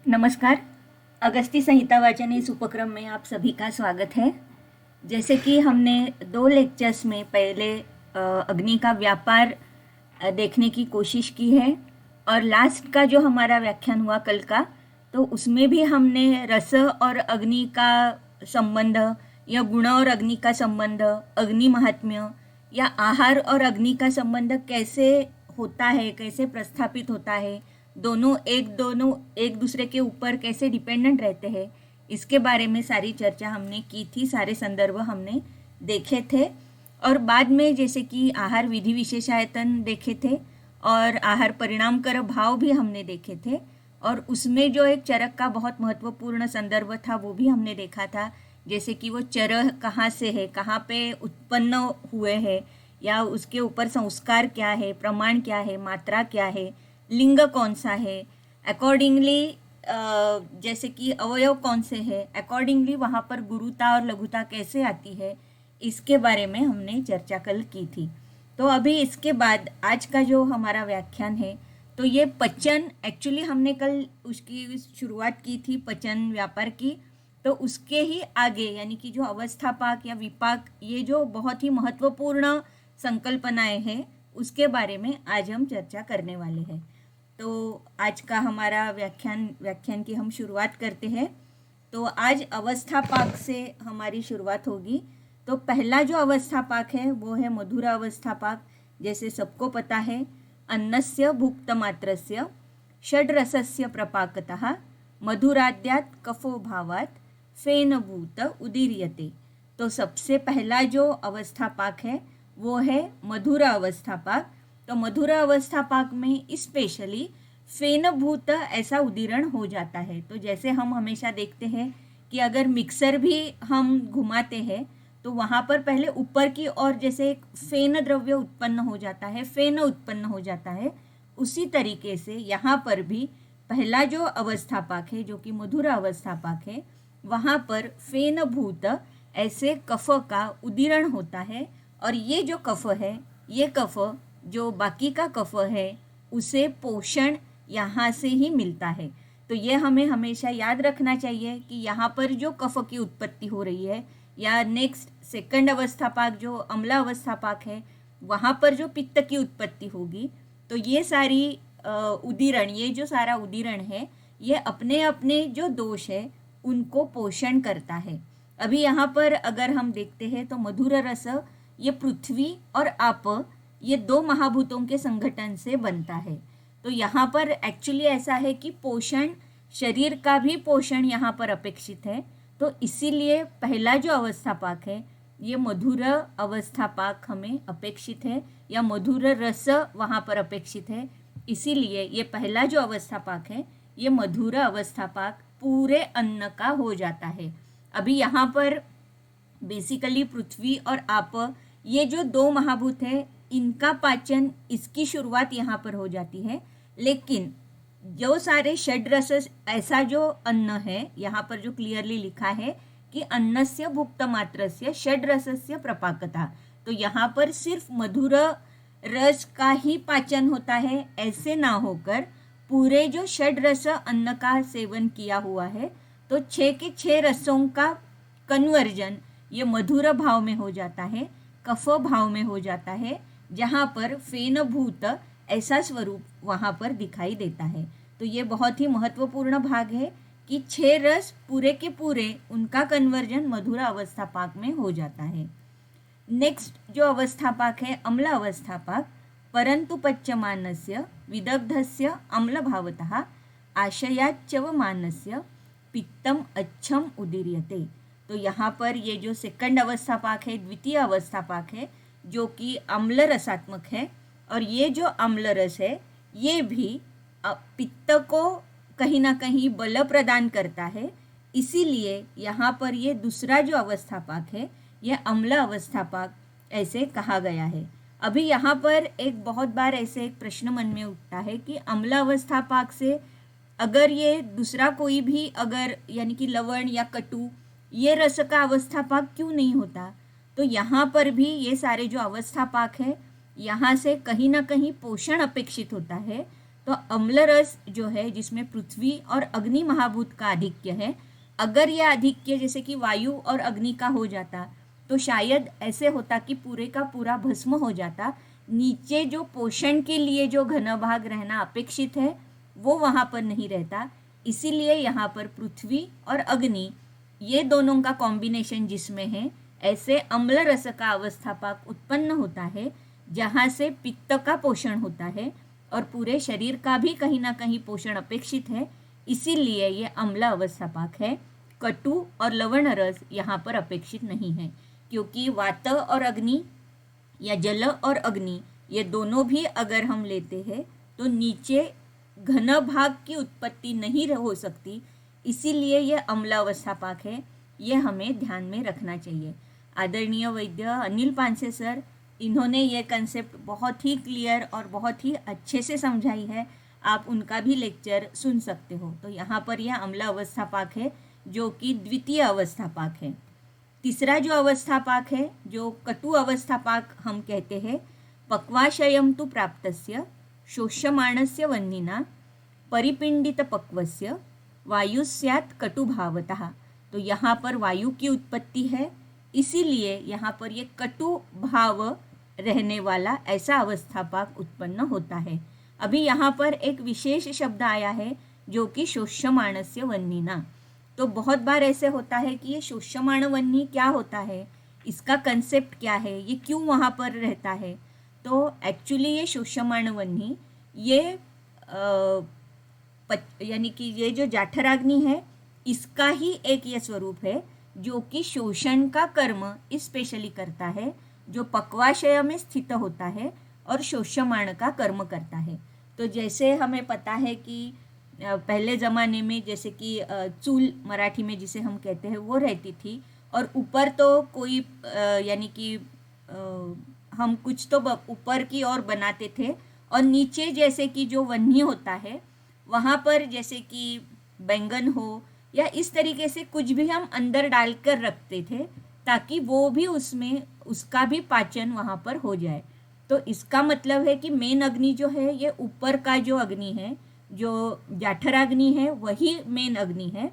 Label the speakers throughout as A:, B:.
A: नमस्कार। अगस्ती संहिता वाचन इस उपक्रम में आप सभी का स्वागत है। जैसे कि हमने 2 लेक्चर्स में पहले अग्नि का व्यापार देखने की कोशिश की है और लास्ट का जो हमारा व्याख्यान हुआ कल का, तो उसमें भी हमने रस और अग्नि का संबंध या गुण और अग्नि का संबंध, अग्नि महात्म्य या आहार और अग्नि का संबंध कैसे होता है, कैसे प्रस्थापित होता है, दोनों एक दूसरे के ऊपर कैसे डिपेंडेंट रहते हैं, इसके बारे में सारी चर्चा हमने की थी, सारे संदर्भ हमने देखे थे। और बाद में जैसे कि आहार विधि विशेषायतन देखे थे और आहार परिणाम कर भाव भी हमने देखे थे, और उसमें जो एक चरक का बहुत महत्वपूर्ण संदर्भ था वो भी हमने देखा था। जैसे कि वो चरक कहाँ से है, कहाँ पे उत्पन्न हुए हैं, या उसके ऊपर संस्कार क्या है, प्रमाण क्या है, मात्रा क्या है, लिंग कौन सा है, अकॉर्डिंगली जैसे कि अवयव कौन से है, अकॉर्डिंगली वहाँ पर गुरुता और लघुता कैसे आती है, इसके बारे में हमने चर्चा कल की थी। तो अभी इसके बाद आज का जो हमारा व्याख्यान है, तो ये पचन, एक्चुअली हमने कल उसकी शुरुआत की थी पचन व्यापार की, तो उसके ही आगे यानी कि जो अवस्थापाक या विपाक, ये जो बहुत ही महत्वपूर्ण संकल्पनाएं हैं, उसके बारे में आज हम चर्चा करने वाले हैं। तो आज का हमारा व्याख्यान की हम शुरुआत करते हैं। तो आज अवस्थापाक से हमारी शुरुआत होगी। तो पहला जो अवस्थापाक है वो है मधुर अवस्थापाक। जैसे सबको पता है, अन्नस्य भुक्त मात्रस्य षड्रसस्य प्रपाकतः मधुराद्यात् कफो भावात् फेनभूत उदीर्यते। तो सबसे पहला जो अवस्थापाक है वो है मधुर अवस्थापाक। तो मधुर अवस्थापाक में स्पेशली फेनभूत ऐसा उदीरण हो जाता है। तो जैसे हम हमेशा देखते हैं कि अगर मिक्सर भी हम घुमाते हैं तो वहाँ पर पहले ऊपर की ओर जैसे एक फेन द्रव्य उत्पन्न हो जाता है, फेन उत्पन्न हो जाता है, उसी तरीके से यहाँ पर भी पहला जो अवस्थापाक है जो कि मधुर अवस्थापाक है, वहाँ पर फेनभूत ऐसे कफ का उदीरण होता है। और ये जो कफ है, ये कफ जो बाकी का कफ है उसे पोषण यहाँ से ही मिलता है। तो ये हमें हमेशा याद रखना चाहिए कि यहाँ पर जो कफ की उत्पत्ति हो रही है, या नेक्स्ट सेकंड अवस्थापाक जो अम्ला अवस्थापाक है, वहाँ पर जो पित्त की उत्पत्ति होगी, तो ये सारी उदीरण, ये जो सारा उदीरण है, ये अपने अपने जो दोष है उनको पोषण करता है। अभी यहाँ पर अगर हम देखते हैं तो मधुर रस ये पृथ्वी और आप, ये 2 महाभूतों के संगठन से बनता है। तो यहाँ पर एक्चुअली ऐसा है कि पोषण, शरीर का भी पोषण यहाँ पर अपेक्षित है। तो इसीलिए पहला जो अवस्थापाक है ये मधुर अवस्थापाक हमें अपेक्षित है, या मधुर रस वहाँ पर अपेक्षित है। इसीलिए ये पहला जो अवस्थापाक है ये मधुर अवस्थापाक पूरे अन्न का हो जाता है। अभी यहाँ पर बेसिकली पृथ्वी और आप, ये जो 2 महाभूत है, इनका पाचन, इसकी शुरुआत यहाँ पर हो जाती है। लेकिन जो सारे षड्रस, ऐसा जो अन्न है, यहाँ पर जो क्लियरली लिखा है कि अन्नस्य भुक्त मात्रस्य षड्रसस्य प्रपाकता, तो यहाँ पर सिर्फ मधुर रस का ही पाचन होता है, ऐसे ना होकर पूरे जो षड्रस अन्न का सेवन किया हुआ है, तो 6 के 6 रसों का कन्वर्जन ये मधुर भाव में हो जाता है, कफ भाव में हो जाता है, जहाँ पर फेनभूत ऐसा स्वरूप वहाँ पर दिखाई देता है। तो ये बहुत ही महत्वपूर्ण भाग है कि 6 रस पूरे के पूरे उनका कन्वर्जन मधुर अवस्थापाक में हो जाता है। नेक्स्ट जो अवस्थापाक है अम्ल अवस्थापाक, परंतु पच्यमानस्य विदग्धस्य अम्लभावतः आशयाच्यवमानस्य पित्तम अच्छम उदीर्यते। तो यहाँ पर ये जो सेकंड अवस्थापाक है, द्वितीय अवस्थापाक है, जो कि अम्ल रसात्मक है, और ये जो अम्ल रस है ये भी पित्त को कहीं ना कहीं बल प्रदान करता है। इसीलिए यहाँ पर ये दूसरा जो अवस्थापाक है ये अम्ल अवस्थापाक ऐसे कहा गया है। अभी यहाँ पर एक बहुत बार ऐसे एक प्रश्न मन में उठता है कि अम्ल अवस्थापाक से अगर ये दूसरा कोई भी, अगर यानी कि लवण या कटु, ये रस का अवस्थापाक क्यों नहीं होता? तो यहाँ पर भी ये सारे जो अवस्थापाक है, यहाँ से कहीं ना कहीं पोषण अपेक्षित होता है। तो अम्ल रस जो है जिसमें पृथ्वी और अग्नि महाभूत का आधिक्य है, अगर यह आधिक्य जैसे कि वायु और अग्नि का हो जाता तो शायद ऐसे होता कि पूरे का पूरा भस्म हो जाता। नीचे जो पोषण के लिए जो घन भाग रहना अपेक्षित है वो वहाँ पर नहीं रहता। इसीलिए यहाँ पर पृथ्वी और अग्नि ये दोनों का कॉम्बिनेशन जिसमें है, ऐसे अम्ल रस का अवस्थापाक उत्पन्न होता है जहाँ से पित्त का पोषण होता है और पूरे शरीर का भी कहीं ना कहीं पोषण अपेक्षित है। इसीलिए ये अम्ल अवस्थापाक है। कटु और लवण रस यहाँ पर अपेक्षित नहीं है, क्योंकि वात और अग्नि या जल और अग्नि ये दोनों भी अगर हम लेते हैं तो नीचे घन भाग की उत्पत्ति नहीं हो सकती। इसीलिए ये अम्ल अवस्थापाक है, ये हमें ध्यान में रखना चाहिए। आदरणीय वैद्य अनिल पानसे सर, इन्होंने ये कंसेप्ट बहुत ही क्लियर और बहुत ही अच्छे से समझाई है। आप उनका भी लेक्चर सुन सकते हो। तो यहाँ पर यह अम्ल अवस्थापाक है जो कि द्वितीय अवस्थापाक है। तीसरा जो अवस्थापाक है जो कटु अवस्थापाक हम कहते हैं, पक्वाशयम तु प्राप्तस्य शोष्यमाणस्य वह्निना परिपिंडित पक्वस्य वायु स्यात् कटुभावतः। तो यहाँ पर वायु की उत्पत्ति है, इसीलिए यहाँ पर ये कटु भाव रहने वाला ऐसा अवस्थापाक उत्पन्न होता है। अभी यहाँ पर एक विशेष शब्द आया है जो कि शोष्यमाणस्य वह्निना। तो बहुत बार ऐसे होता है कि ये शोष्यमाण वह्नि क्या होता है, इसका कंसेप्ट क्या है, ये क्यों वहाँ पर रहता है। तो एक्चुअली ये शोष्यमाण वह्नि ये यानी कि ये जो जाठराग्नि है इसका ही एक ये स्वरूप है जो कि शोषण का कर्म स्पेशली करता है, जो पक्वाशय में स्थित होता है और शोष्यमाण का कर्म करता है। तो जैसे हमें पता है कि पहले ज़माने में जैसे कि चूल मराठी में जिसे हम कहते हैं वो रहती थी, और ऊपर तो कोई यानी कि हम कुछ तो ऊपर की ओर बनाते थे, और नीचे जैसे कि जो वह्नि होता है वहाँ पर जैसे कि बैंगन हो या इस तरीके से कुछ भी हम अंदर डालकर रखते थे ताकि वो भी उसमें उसका भी पाचन वहाँ पर हो जाए। तो इसका मतलब है कि मेन अग्नि जो है ये ऊपर का जो अग्नि है, जो जाठराग्नि है वही मेन अग्नि है,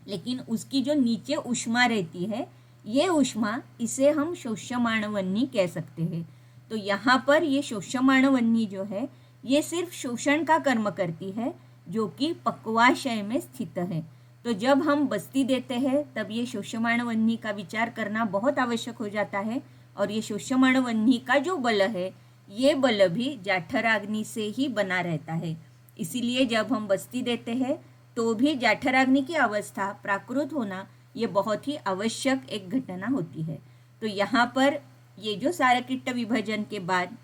A: लेकिन उसकी जो नीचे ऊष्मा रहती है ये ऊष्मा, इसे हम शोष्यमाण वह्नि कह सकते हैं। तो यहाँ पर ये शोष्यमाण वह्नि जो है ये सिर्फ शोषण का कर्म करती है जो कि पक्वाशय में स्थित है। तो जब हम बस्ती देते हैं तब ये शोष्यमाण वह्नि का विचार करना बहुत आवश्यक हो जाता है, और ये शोष्यमाण वह्नि का जो बल है ये बल भी जाठराग्नि से ही बना रहता है। इसीलिए जब हम बस्ती देते हैं तो भी जाठराग्नि की अवस्था प्राकृत होना ये बहुत ही आवश्यक एक घटना होती है। तो यहाँ पर ये जो सारकिट्ट विभाजन के बाद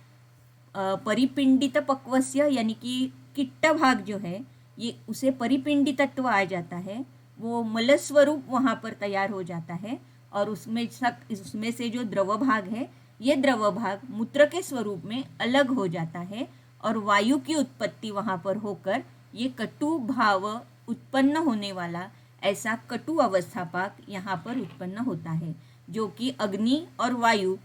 A: परिपिंडित पक्वस्य यानी कि किट्ट भाग जो है ये उसे परिपिंडितत्व आ जाता है, वो मल स्वरूप वहाँ पर तैयार हो जाता है, और उसमें से जो द्रव भाग है ये द्रव भाग मूत्र के स्वरूप में अलग हो जाता है, और वायु की उत्पत्ति वहाँ पर होकर ये कटु भाव उत्पन्न होने वाला ऐसा कटु अवस्थापाक यहाँ पर उत्पन्न होता है, जो कि अग्नि और वायु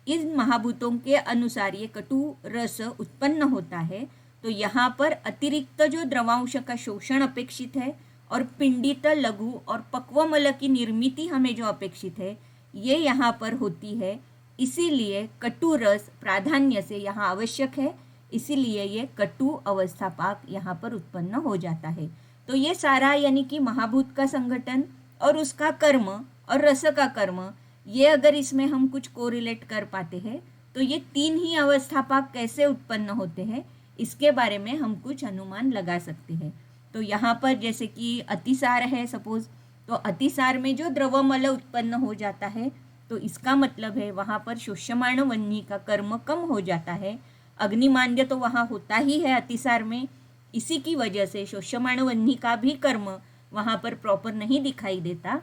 A: इन महाभूतों के अनुसार ये कटु रस उत्पन्न होता है। तो यहाँ पर अतिरिक्त जो द्रवांश का शोषण अपेक्षित है और पिंडित लघु और पक्वमल की निर्मिति हमें जो अपेक्षित है ये यहाँ पर होती है। इसीलिए कटु रस प्राधान्य से यहाँ आवश्यक है, इसीलिए ये कटु अवस्थापाक यहाँ पर उत्पन्न हो जाता है। तो ये सारा यानी कि महाभूत का संगठन और उसका कर्म और रस का कर्म, ये अगर इसमें हम कुछ कोरिलेट कर पाते हैं तो ये तीन ही अवस्थापाक कैसे उत्पन्न होते हैं इसके बारे में हम कुछ अनुमान लगा सकते हैं। तो यहाँ पर जैसे कि अतिसार है सपोज, तो अतिसार में जो द्रवमल उत्पन्न हो जाता है तो इसका मतलब है वहाँ पर शोष्यमाण वह्नि का कर्म कम हो जाता है। अग्निमांद्य तो वहाँ होता ही है अतिसार में, इसी की वजह से शोष्यमाण वह्नि का भी कर्म वहाँ पर प्रॉपर नहीं दिखाई देता,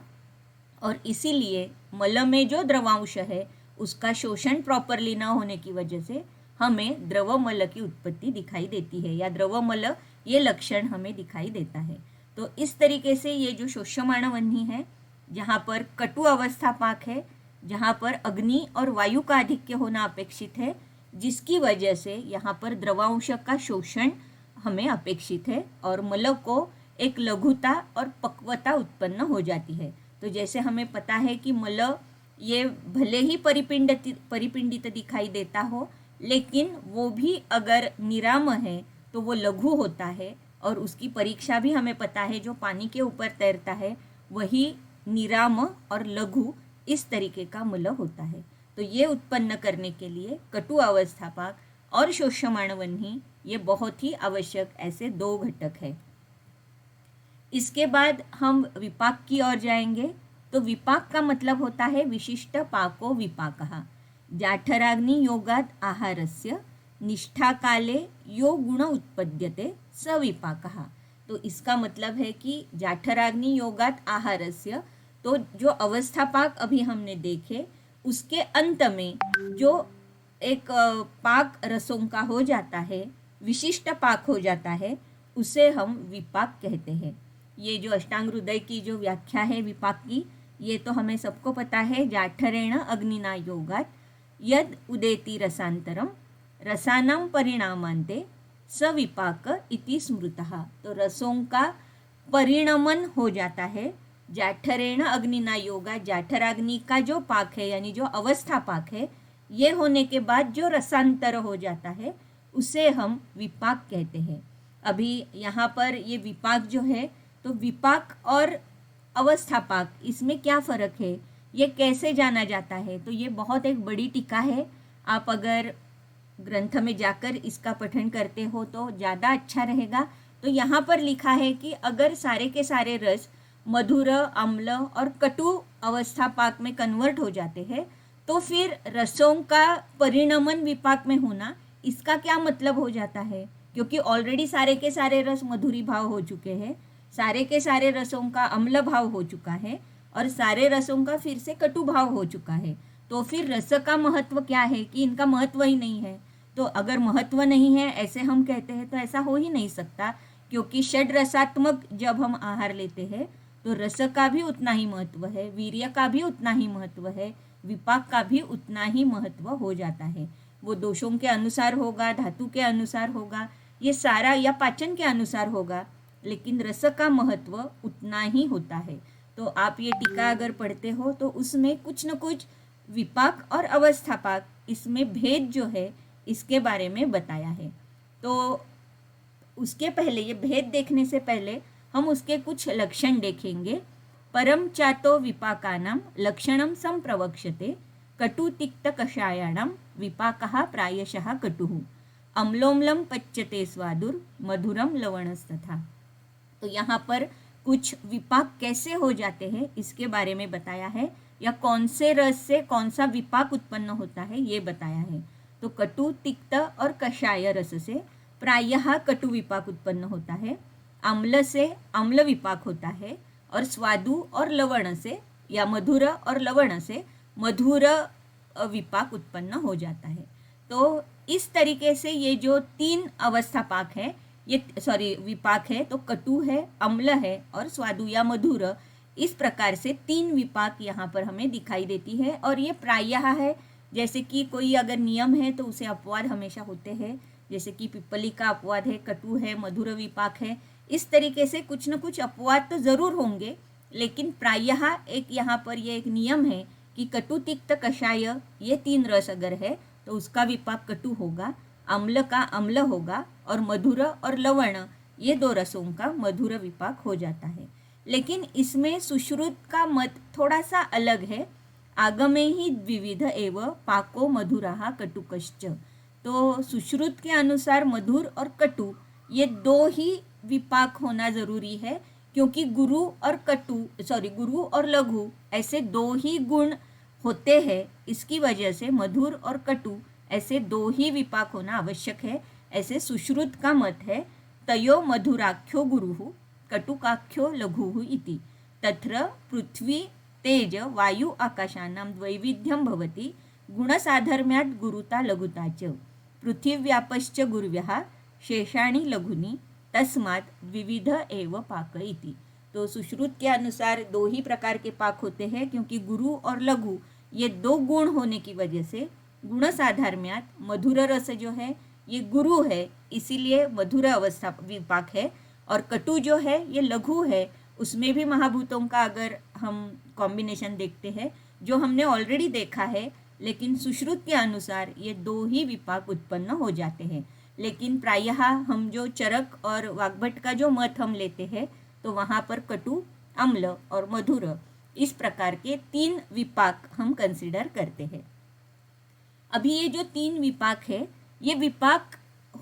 A: और इसीलिए मल में जो द्रवांश है उसका शोषण प्रॉपरली ना होने की वजह से हमें द्रवमल की उत्पत्ति दिखाई देती है, या द्रवमल ये लक्षण हमें दिखाई देता है। तो इस तरीके से ये जो शोष्यमाण वह्नि है जहाँ पर कटु अवस्थापाक है, जहाँ पर अग्नि और वायु का आधिक्य होना अपेक्षित है, जिसकी वजह से यहाँ पर द्रवांश का शोषण हमें अपेक्षित है और मल को एक लघुता और पक्वता उत्पन्न हो जाती है। तो जैसे हमें पता है कि मल ये भले ही परिपिंडित दिखाई देता हो, लेकिन वो भी अगर निराम है तो वो लघु होता है, और उसकी परीक्षा भी हमें पता है, जो पानी के ऊपर तैरता है वही निराम और लघु इस तरीके का मल होता है। तो ये उत्पन्न करने के लिए कटु अवस्थापाक और शोष्यमाण वह्नि ये बहुत ही आवश्यक ऐसे दो घटक है। इसके बाद हम विपाक की ओर जाएंगे। तो विपाक का मतलब होता है विशिष्ट पाको विपाकः। जाठराग्नि योगात् आहारस्य निष्ठा काले यो गुण उत्पद्यते स विपाकः। तो इसका मतलब है कि जाठराग्नि योगात् आहारस्य, तो जो अवस्थापाक अभी हमने देखे उसके अंत में जो एक पाक रसों का हो जाता है, विशिष्ट पाक हो जाता है, उसे हम विपाक कहते हैं। ये जो अष्टांग हृदय की जो व्याख्या है विपाक की, ये तो हमें सबको पता है। जाठरेण अग्निना योगात् यद उदेति रसांतरम रसानां परिणामांते स विपाक इति स्मृतः। तो रसों का परिणमन हो जाता है जाठरेण अग्निना योगा, जाठराग्नि का जो पाक है यानी जो अवस्था पाक है, ये होने के बाद जो रसांतर हो जाता है उसे हम विपाक कहते हैं। अभी यहाँ पर ये विपाक जो है, तो विपाक और अवस्थापाक इसमें क्या फ़र्क है, ये कैसे जाना जाता है, तो ये बहुत एक बड़ी टीका है। आप अगर ग्रंथ में जाकर इसका पठन करते हो तो ज़्यादा अच्छा रहेगा। तो यहाँ पर लिखा है कि अगर सारे के सारे रस मधुर, अम्ल और कटु अवस्थापाक में कन्वर्ट हो जाते हैं, तो फिर रसों का परिणमन विपाक में होना, इसका क्या मतलब हो जाता है, क्योंकि ऑलरेडी सारे के सारे रस मधुरी भाव हो चुके हैं, सारे के सारे रसों का अम्ल भाव हो चुका है और सारे रसों का फिर से कटु भाव हो चुका है। तो फिर रस का महत्व क्या है कि इनका महत्व ही नहीं है। तो अगर महत्व नहीं है ऐसे हम कहते हैं तो ऐसा हो ही नहीं सकता, क्योंकि षड रसात्मक जब हम आहार लेते हैं तो रस का भी उतना ही महत्व है, वीर्य का भी उतना ही महत्व है, विपाक का भी उतना ही महत्व हो जाता है। वो दोषों के अनुसार होगा, धातु के अनुसार होगा, ये सारा या पाचन के अनुसार होगा, लेकिन रस का महत्व उतना ही होता है। तो आप ये टीका अगर पढ़ते हो तो उसमें कुछ न कुछ विपाक और अवस्थापाक इसमें भेद जो है इसके बारे में बताया है। तो उसके पहले, ये भेद देखने से पहले हम उसके कुछ लक्षण देखेंगे। परम चातो विपाकानां लक्षणं संप्रवक्ष्यते कटु तिक्त कषायाणां विपाकः प्रायशः कटुः अम्लोम्लं पच्यते स्वादुर मधुरम लवणस्तथा। तो यहाँ पर कुछ विपाक कैसे हो जाते हैं इसके बारे में बताया है, या कौन से रस से कौन सा विपाक उत्पन्न होता है ये बताया है। तो कटु, तिक्त और कषाय रस से प्रायः कटु विपाक उत्पन्न होता है, अम्ल से अम्ल विपाक होता है, और स्वादु और लवण से या मधुर और लवण से मधुर विपाक उत्पन्न हो जाता है। तो इस तरीके से ये जो तीन अवस्था पाक है, ये विपाक है, तो कटु है, अम्ल है और स्वादु या मधुर, इस प्रकार से तीन विपाक यहाँ पर हमें दिखाई देती है। और ये प्रायः है, जैसे कि कोई अगर नियम है तो उसे अपवाद हमेशा होते हैं, जैसे कि पिप्पली का अपवाद है, कटु है, मधुर विपाक है, इस तरीके से कुछ न कुछ अपवाद तो ज़रूर होंगे, लेकिन प्रायः एक यहाँ पर ये एक नियम है कि कटु, तिक्त, कषाय ये तीन रस अगर है तो उसका विपाक कटु होगा, अम्ल का अम्ल होगा, और मधुर और लवण ये दो रसों का मधुर विपाक हो जाता है। लेकिन इसमें सुश्रुत का मत थोड़ा सा अलग है। आगमे ही द्विविध एव पाको मधुरः कटुकश्च। तो सुश्रुत के अनुसार मधुर और कटु ये दो ही विपाक होना ज़रूरी है, क्योंकि गुरु और लघु ऐसे दो ही गुण होते हैं, इसकी वजह से मधुर और कटु ऐसे दो ही विपाक होना आवश्यक है। ऐसे सुश्रुत का मत है, तयो मधुराख्यो गुरुः कटुकाख्यो लघुः इति। तत्र पृथ्वी तेज वायु आकाशानां द्वैविध्यं भवति गुणसाधर्म्यात् गुरुता लघुता च पृथिव्यापश्च गुर्व्यः शेषाणि लघुनि तस्मात् द्विविध एव पाक इति। तो सुश्रुत के अनुसार दो ही प्रकार के पाक होते हैं, क्योंकि गुरु और लघु ये दो गुण होने की वजह से गुण साधर्म्यात् मधुर रस जो है ये गुरु है, इसीलिए मधुर अवस्था विपाक है। और कटु जो है ये लघु है, उसमें भी महाभूतों का अगर हम कॉम्बिनेशन देखते हैं जो हमने ऑलरेडी देखा है, लेकिन सुश्रुत के अनुसार ये दो ही विपाक उत्पन्न हो जाते हैं। लेकिन प्रायः हम जो चरक और वाग्भट का जो मत हम लेते हैं तो वहाँ पर कटु, अम्ल और मधुर इस प्रकार के 3 विपाक हम कंसिडर करते हैं। अभी ये जो 3 विपाक है, ये विपाक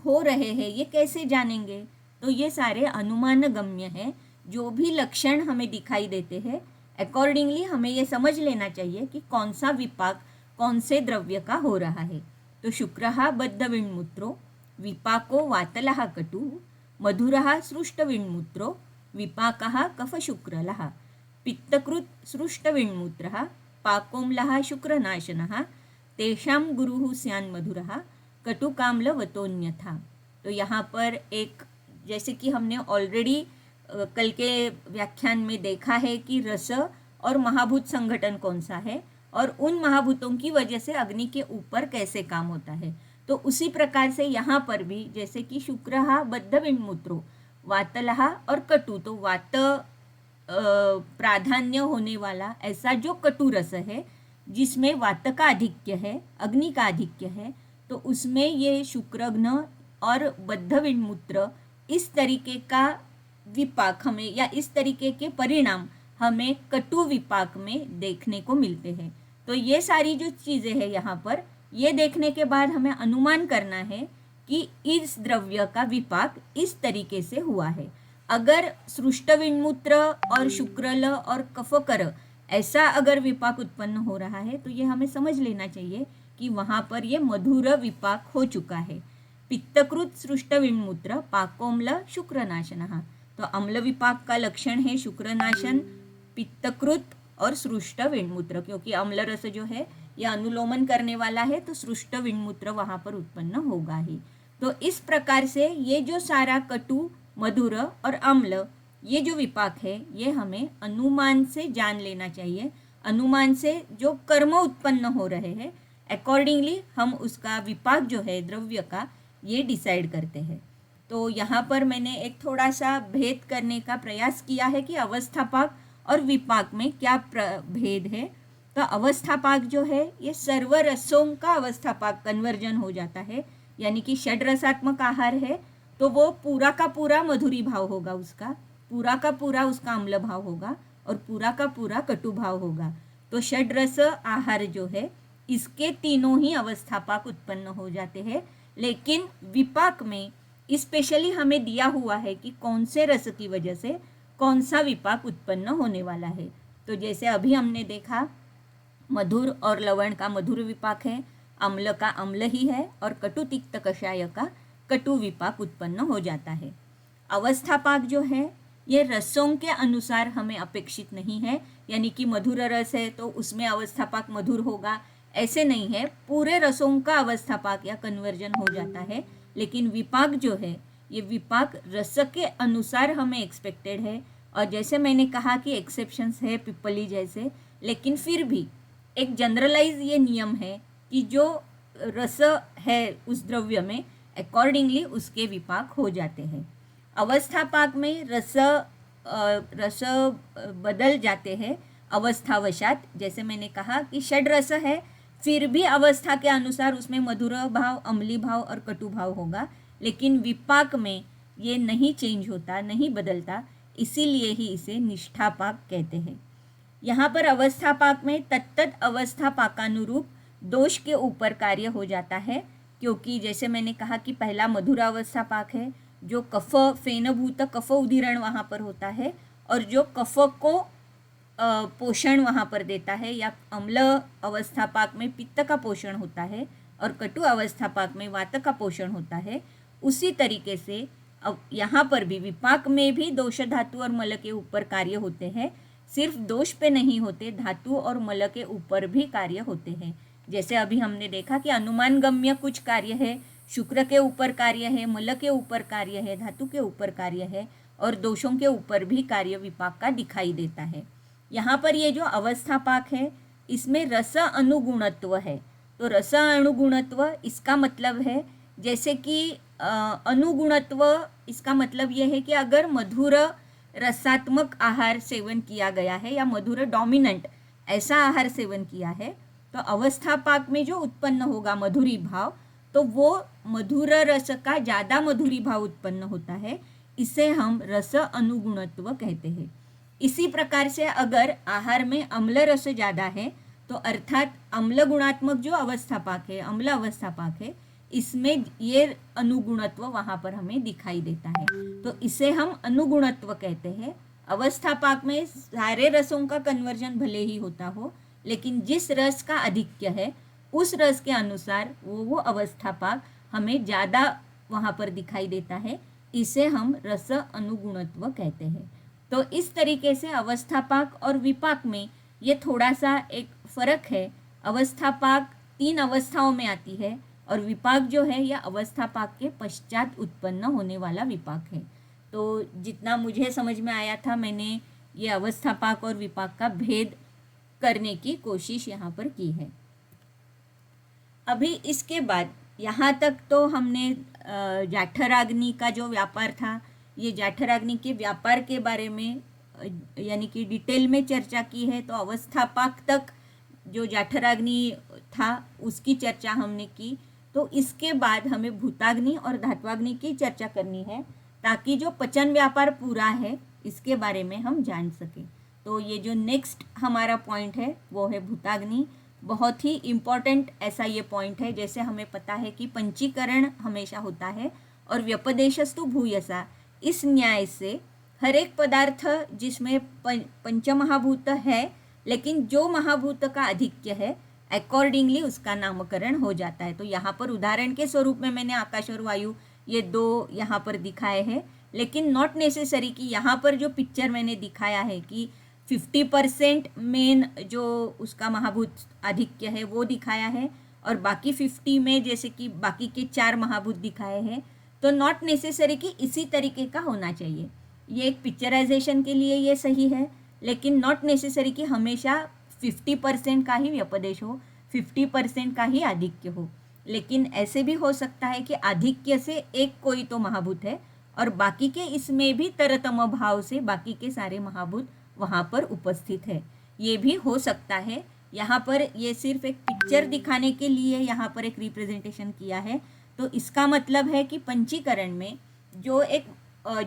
A: हो रहे हैं, ये कैसे जानेंगे? तो ये सारे अनुमान गम्य हैं। जो भी लक्षण हमें दिखाई देते हैं, अकॉर्डिंगली हमें ये समझ लेना चाहिए कि कौन सा विपाक कौन से द्रव्य का हो रहा है। तो शुक्रः बद्धविण्मूत्रो, विपाको वातलः कटुः, मधुरः सृष्टविण्मूत्रो, विपाकः कफशुक्रलः, पित्तकृत् सृष्टविण्मूत्रः, पाकोम्लः शुक्रनाशनः, तेषां गुरुः स्यान्मधुरः, कटुकाम्लवतोऽन्यथा। तो यहाँ पर एक, जैसे कि हमने ऑलरेडी कल के व्याख्यान में देखा है कि रस और महाभूत संगठन कौन सा है और उन महाभूतों की वजह से अग्नि के ऊपर कैसे काम होता है। तो उसी प्रकार से यहाँ पर भी, जैसे कि शुक्रः बद्धविण्मूत्रो, वातलः और कटु, तो वात प्राधान्य होने वाला ऐसा जो कटु रस है जिसमें वात का आधिक्य है, अग्नि का आधिक्य है, तो उसमें ये शुक्रघ्न और बद्धविण्मूत्र इस तरीके का विपाक हमें, या इस तरीके के परिणाम हमें कटु विपाक में देखने को मिलते हैं। तो ये सारी जो चीज़ें हैं यहाँ पर, ये देखने के बाद हमें अनुमान करना है कि इस द्रव्य का विपाक इस तरीके से हुआ है। अगर सृष्टविण्मूत्र और शुक्रल और कफकर ऐसा अगर विपाक उत्पन्न हो रहा है तो ये हमें समझ लेना चाहिए कि वहाँ पर ये मधुर विपाक हो चुका है। पित्तकृत सृष्टविण्मूत्र, पाकोम्ल शुक्रनाशनः, तो अम्ल विपाक का लक्षण है शुक्रनाशन, पित्तकृत और सृष्टविण्मूत्र, क्योंकि अम्ल रस जो है यह अनुलोमन करने वाला है, तो सृष्टविण्मूत्र वहाँ पर उत्पन्न होगा ही। तो इस प्रकार से ये जो सारा कटु, मधुर और अम्ल ये जो विपाक है, ये हमें अनुमान से जान लेना चाहिए। अनुमान से जो कर्म उत्पन्न हो रहे हैं, अकॉर्डिंगली हम उसका विपाक जो है द्रव्य का, ये डिसाइड करते हैं। तो यहाँ पर मैंने एक थोड़ा सा भेद करने का प्रयास किया है कि अवस्थापाक और विपाक में क्या भेद है। तो अवस्थापाक जो है ये सर्व रसों का अवस्थापाक कन्वर्जन हो जाता है, यानी कि षड रसात्मक आहार है तो वो पूरा का पूरा मधुरी भाव होगा, उसका पूरा का पूरा उसका अम्ल भाव होगा और पूरा का पूरा कटु भाव होगा। तो षड रस आहार जो है इसके तीनों ही अवस्थापाक उत्पन्न हो जाते हैं। लेकिन विपाक में स्पेशली हमें दिया हुआ है कि कौन से रस की वजह से कौन सा विपाक उत्पन्न होने वाला है। तो जैसे अभी हमने देखा, मधुर और लवण का मधुर विपाक है, अम्ल का अम्ल ही है और कटु तिक्त कषाय का कटु विपाक उत्पन्न हो जाता है। अवस्थापाक जो है ये रसों के अनुसार हमें अपेक्षित नहीं है, यानी कि मधुर रस है तो उसमें अवस्थापाक मधुर होगा, ऐसे नहीं है। पूरे रसों का अवस्थापाक या कन्वर्जन हो जाता है। लेकिन विपाक जो है ये विपाक रस के अनुसार हमें एक्सपेक्टेड है। और जैसे मैंने कहा कि एक्सेप्शंस है पिप्पली जैसे, लेकिन फिर भी एक जनरलाइज ये नियम है कि जो रस है उस द्रव्य में अकॉर्डिंगली उसके विपाक हो जाते हैं। अवस्थापाक में रस बदल जाते हैं अवस्थावशात। जैसे मैंने कहा कि षड रस है, फिर भी अवस्था के अनुसार उसमें मधुर भाव, अम्ली भाव और कटु भाव होगा, लेकिन विपाक में ये नहीं चेंज होता, नहीं बदलता, इसीलिए ही इसे निष्ठापाक कहते हैं। यहाँ पर अवस्थापाक में तत्त अवस्थापाकानुरूप दोष के ऊपर कार्य हो जाता है, क्योंकि जैसे मैंने कहा कि पहला मधुर अवस्थापाक है जो कफ फेनभूत कफ उदीरण वहाँ पर होता है और जो कफ को पोषण वहाँ पर देता है, या अम्ल अवस्थापाक में पित्त का पोषण होता है और कटु अवस्थापाक में वात का पोषण होता है। उसी तरीके से अब यहाँ पर भी विपाक में भी दोष धातु और मल के ऊपर कार्य होते हैं। सिर्फ दोष पे नहीं होते, धातु और मल के ऊपर भी कार्य होते हैं। जैसे अभी हमने देखा कि अनुमान गम्य कुछ कार्य है, शुक्र के ऊपर कार्य है, मल के ऊपर कार्य है, धातु के ऊपर कार्य है और दोषों के ऊपर भी कार्य विपाक का दिखाई देता है। यहाँ पर ये जो अवस्थापाक है इसमें रस अनुगुणत्व है। तो रस अनुगुणत्व इसका मतलब है जैसे कि अनुगुणत्व, इसका मतलब ये है कि अगर मधुर रसात्मक आहार सेवन किया गया है या मधुर डोमिनेंट ऐसा आहार सेवन किया है तो अवस्था पाक में जो उत्पन्न होगा मधुरी भाव, तो वो मधुर रस का ज़्यादा मधुरी भाव उत्पन्न होता है, इसे हम रस अनुगुणत्व कहते हैं। इसी प्रकार से अगर आहार में अम्ल रस ज़्यादा है तो अर्थात अम्ल गुणात्मक जो अवस्था पाक है, अम्ल अवस्था पाक है, इसमें ये अनुगुणत्व वहाँ पर हमें दिखाई देता है, तो इसे हम अनुगुणत्व कहते हैं। अवस्था पाक में सारे रसों का कन्वर्जन भले ही होता हो, लेकिन जिस रस का अधिक्य है उस रस के अनुसार वो अवस्था पाक हमें ज़्यादा वहाँ पर दिखाई देता है, इसे हम रस अनुगुणत्व कहते हैं। तो इस तरीके से अवस्था पाक और विपाक में ये थोड़ा सा एक फ़र्क है। अवस्था पाक 3 अवस्थाओं में आती है और विपाक जो है यह अवस्था पाक के पश्चात उत्पन्न होने वाला विपाक है। तो जितना मुझे समझ में आया था मैंने ये अवस्था पाक और विपाक का भेद करने की कोशिश यहाँ पर की है। अभी इसके बाद यहाँ तक तो हमने जाठराग्नि का जो व्यापार था, ये जाठराग्नि के व्यापार के बारे में यानी कि डिटेल में चर्चा की है। तो अवस्था पाक तक जो जाठराग्नि था उसकी चर्चा हमने की। तो इसके बाद हमें भूताग्नि और धात्वाग्नि की चर्चा करनी है ताकि जो पचन व्यापार पूरा है इसके बारे में हम जान सकें। तो ये जो नेक्स्ट हमारा पॉइंट है वो है भूताग्नि। बहुत ही इम्पॉर्टेंट ऐसा ये पॉइंट है, जैसे हमें पता है कि पंचीकरण हमेशा होता है और व्यपदेशस्तु भूयसा, इस न्याय से हर एक पदार्थ जिसमें पंचमहाभूत है, लेकिन जो महाभूत का अधिक्य है अकॉर्डिंगली उसका नामकरण हो जाता है। तो यहाँ पर उदाहरण के स्वरूप में मैंने आकाश और वायु ये 2 यहाँ पर दिखाए हैं, लेकिन नॉट नेसेसरी कि यहाँ पर जो पिक्चर मैंने दिखाया है कि 50% मेन जो उसका महाभूत आधिक्य है वो दिखाया है और बाकी 50 में जैसे कि बाकी के 4 महाभूत दिखाए हैं, तो नॉट नेसेसरी कि इसी तरीके का होना चाहिए। ये एक पिक्चराइजेशन के लिए ये सही है, लेकिन नॉट नेसेसरी कि हमेशा 50% का ही व्यपदेश हो, 50% का ही आधिक्य हो। लेकिन ऐसे भी हो सकता है कि आधिक्य से एक कोई तो महाभूत है और बाकी के इसमें भी तरतम भाव से बाकी के सारे महाभूत वहाँ पर उपस्थित है, ये भी हो सकता है। यहाँ पर ये सिर्फ एक पिक्चर दिखाने के लिए यहाँ पर एक रिप्रेजेंटेशन किया है। तो इसका मतलब है कि पंचीकरण में जो एक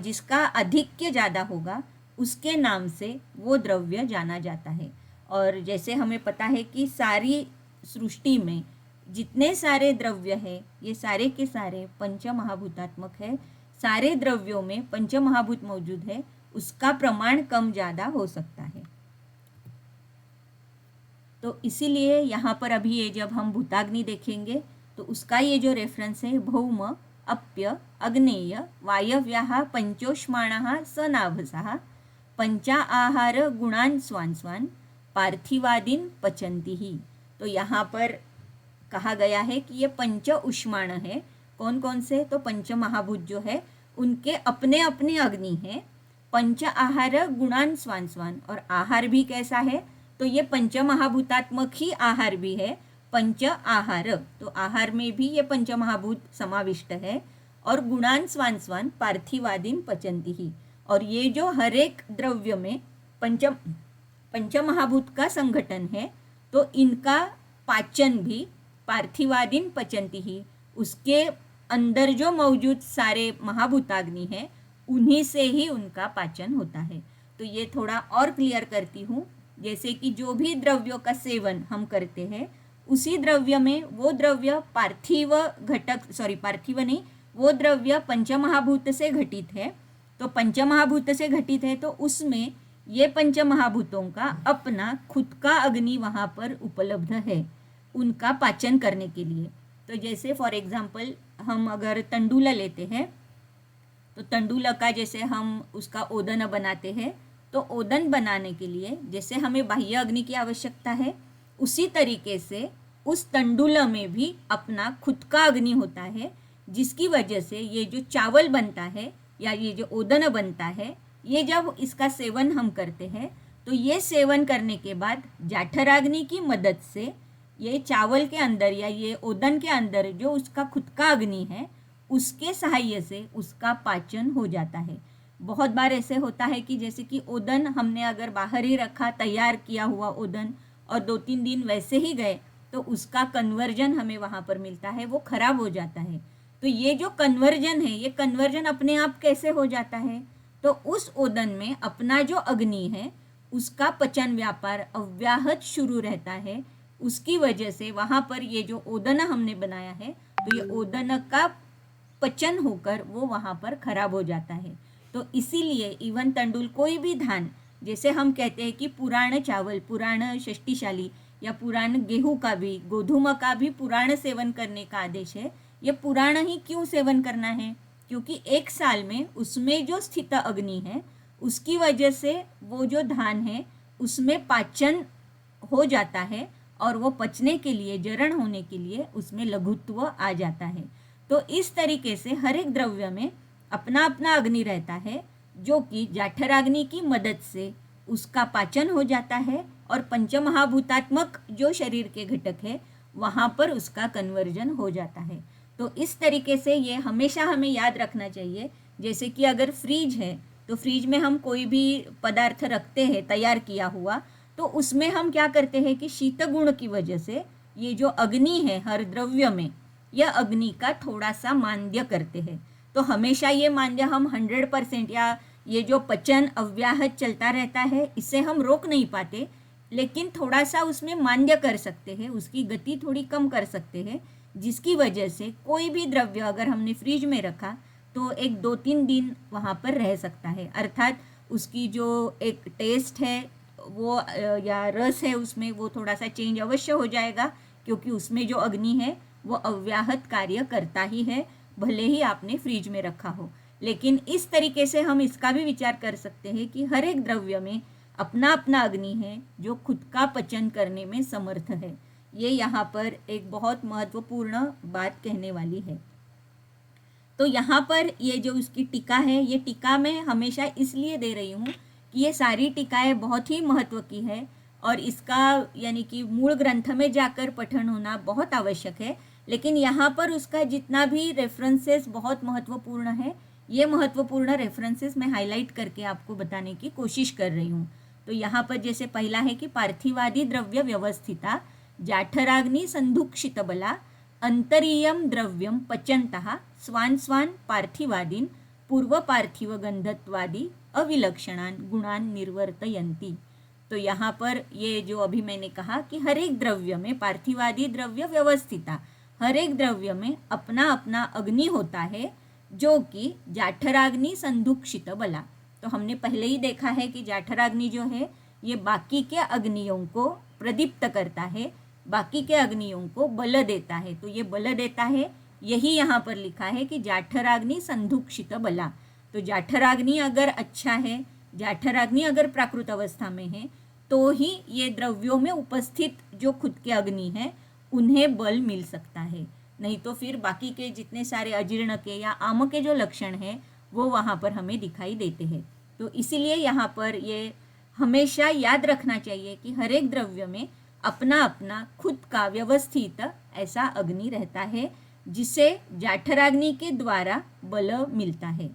A: जिसका आधिक्य ज़्यादा होगा उसके नाम से वो द्रव्य जाना जाता है। और जैसे हमें पता है कि सारी सृष्टि में जितने सारे द्रव्य हैं ये सारे के सारे पंचमहाभूतात्मक है, सारे द्रव्यों में पंचमहाभूत मौजूद है, उसका प्रमाण कम ज़्यादा हो सकता है। तो इसीलिए यहाँ पर अभी ये जब हम भूताग्नि देखेंगे तो उसका ये जो रेफरेंस है भौम अप्य अग्नेय वायव्याः पंचोष्माणः सनाभसः पंचा आहार गुणान स्वान स्वान पार्थिवादीन पचंती ही। तो यहाँ पर कहा गया है कि ये पंच उष्माण है। कौन कौन से? तो पंच महाभूत जो है उनके अपने अपने अग्नि है। पंच आहार गुणान स्वान स्वान, और आहार भी कैसा है? तो ये पंच महाभूतात्मक ही आहार भी है, पंच आहार। तो आहार में भी ये पंच महाभूत समाविष्ट है। और गुणान स्वान स्वान पार्थिवादीन पचंती ही, और ये जो हर एक द्रव्य में पंच महाभूत का संगठन है, तो इनका पाचन भी पार्थिवादीन पचंती ही, उसके अंदर जो मौजूद सारे महाभूताग्नि है उन्हीं से ही उनका पाचन होता है। तो ये थोड़ा और क्लियर करती हूँ। जैसे कि जो भी द्रव्यों का सेवन हम करते हैं उसी द्रव्य में वो द्रव्य पार्थिव नहीं, वो द्रव्य पंचमहाभूत से घटित है। तो पंचमहाभूत से घटित है तो उसमें ये पंचमहाभूतों का अपना खुद का अग्नि वहाँ पर उपलब्ध है उनका पाचन करने के लिए। तो जैसे फॉर एग्जाम्पल हम अगर तंडुला लेते हैं तो तंडुला का जैसे हम उसका ओदन बनाते हैं, तो ओदन बनाने के लिए जैसे हमें बाह्य अग्नि की आवश्यकता है, उसी तरीके से उस तंडुला में भी अपना खुद का अग्नि होता है, जिसकी वजह से ये जो चावल बनता है या ये जो ओदन बनता है, ये जब इसका सेवन हम करते हैं तो ये सेवन करने के बाद जाठराग्नि की मदद से ये चावल के अंदर या ये ओदन के अंदर जो उसका खुद का अग्नि है उसके सहाय्य से उसका पाचन हो जाता है। बहुत बार ऐसे होता है कि जैसे कि ओदन हमने अगर बाहर ही रखा, तैयार किया हुआ ओदन, और 2-3 दिन वैसे ही गए तो उसका कन्वर्जन हमें वहाँ पर मिलता है, वो खराब हो जाता है। तो ये जो कन्वर्जन है, ये कन्वर्जन अपने आप कैसे हो जाता है? तो उस ओदन में अपना जो अग्नि है उसका पचन व्यापार अव्याहत शुरू रहता है। उसकी वजह से वहाँ पर ये जो ओदन हमने बनाया है तो ये ओदन का पचन होकर वो वहाँ पर खराब हो जाता है। तो इसीलिए इवन तंडुल, कोई भी धान, जैसे हम कहते हैं कि पुराण चावल, पुराण षष्टिशाली या पुराण गेहूं का भी, गोधूम का भी पुराण सेवन करने का आदेश है। ये पुराण ही क्यों सेवन करना है? क्योंकि एक साल में उसमें जो स्थित अग्नि है उसकी वजह से वो जो धान है उसमें पाचन हो जाता है और वो पचने के लिए, जरण होने के लिए उसमें लघुत्व आ जाता है। तो इस तरीके से हर एक द्रव्य में अपना अपना अग्नि रहता है जो कि जाठराग्नि की मदद से उसका पाचन हो जाता है और पंचमहाभूतात्मक जो शरीर के घटक है वहाँ पर उसका कन्वर्जन हो जाता है। तो इस तरीके से ये हमेशा हमें याद रखना चाहिए। जैसे कि अगर फ्रीज है तो फ्रीज में हम कोई भी पदार्थ रखते हैं तैयार किया हुआ, तो उसमें हम क्या करते हैं कि शीत गुण की वजह से ये जो अग्नि है हर द्रव्य में, यह अग्नि का थोड़ा सा मांद्य करते हैं। तो हमेशा ये मांद्य हम 100% या ये जो पचन अव्याहत चलता रहता है इसे हम रोक नहीं पाते, लेकिन थोड़ा सा उसमें मांद्य कर सकते हैं, उसकी गति थोड़ी कम कर सकते हैं, जिसकी वजह से कोई भी द्रव्य अगर हमने फ्रिज में रखा तो एक 2-3 दिन वहाँ पर रह सकता है। अर्थात उसकी जो एक टेस्ट है वो या रस है उसमें वो थोड़ा सा चेंज अवश्य हो जाएगा, क्योंकि उसमें जो अग्नि है वो अव्याहत कार्य करता ही है, भले ही आपने फ्रिज में रखा हो। लेकिन इस तरीके से हम इसका भी विचार कर सकते हैं कि हर एक द्रव्य में अपना अपना अग्नि है जो खुद का पचन करने में समर्थ है। ये यहाँ पर एक बहुत महत्वपूर्ण बात कहने वाली है। तो यहाँ पर ये जो उसकी टीका है, ये टीका मैं हमेशा इसलिए दे रही हूँ कि ये सारी टीकाएं बहुत ही महत्व की है और इसका यानी कि मूल ग्रंथ में जाकर पठन होना बहुत आवश्यक है। लेकिन यहाँ पर उसका जितना भी रेफरेंसेस बहुत महत्वपूर्ण है, ये महत्वपूर्ण रेफरेंसेस मैं हाईलाइट करके आपको बताने की कोशिश कर रही हूँ। तो यहाँ पर जैसे पहला है कि पार्थिवादि द्रव्य व्यवस्थिता जाठराग्नि संधुक्षित बला अंतरीयम द्रव्यम पचंतः स्वान स्वान पार्थिवादीन पूर्व पार्थिव गंधत्वादि अविलक्षणान गुणान निर्वर्तयन्ति। तो यहाँ पर ये जो अभी मैंने कहा कि हर एक द्रव्य में पार्थिवादि द्रव्य व्यवस्थिता, हर एक द्रव्य में अपना अपना अग्नि होता है जो कि जाठराग्नि संधुक्षित बला। तो हमने पहले ही देखा है कि जाठराग्नि जो है ये बाकी के अग्नियों को प्रदीप्त करता है, बाकी के अग्नियों को बल देता है। तो ये बल देता है, यही यहाँ पर लिखा है कि जाठराग्नि संधुक्षित बला। तो जाठराग्नि अगर अच्छा है, जाठराग्नि अगर प्राकृत अवस्था में है तो ही ये द्रव्यों में उपस्थित जो खुद के अग्नि है उन्हें बल मिल सकता है, नहीं तो फिर बाकी के जितने सारे अजीर्ण के या आम के जो लक्षण हैं वो वहाँ पर हमें दिखाई देते हैं। तो इसीलिए यहाँ पर ये हमेशा याद रखना चाहिए कि हर एक द्रव्य में अपना अपना खुद का व्यवस्थित ऐसा अग्नि रहता है जिसे जाठराग्नि के द्वारा बल मिलता है।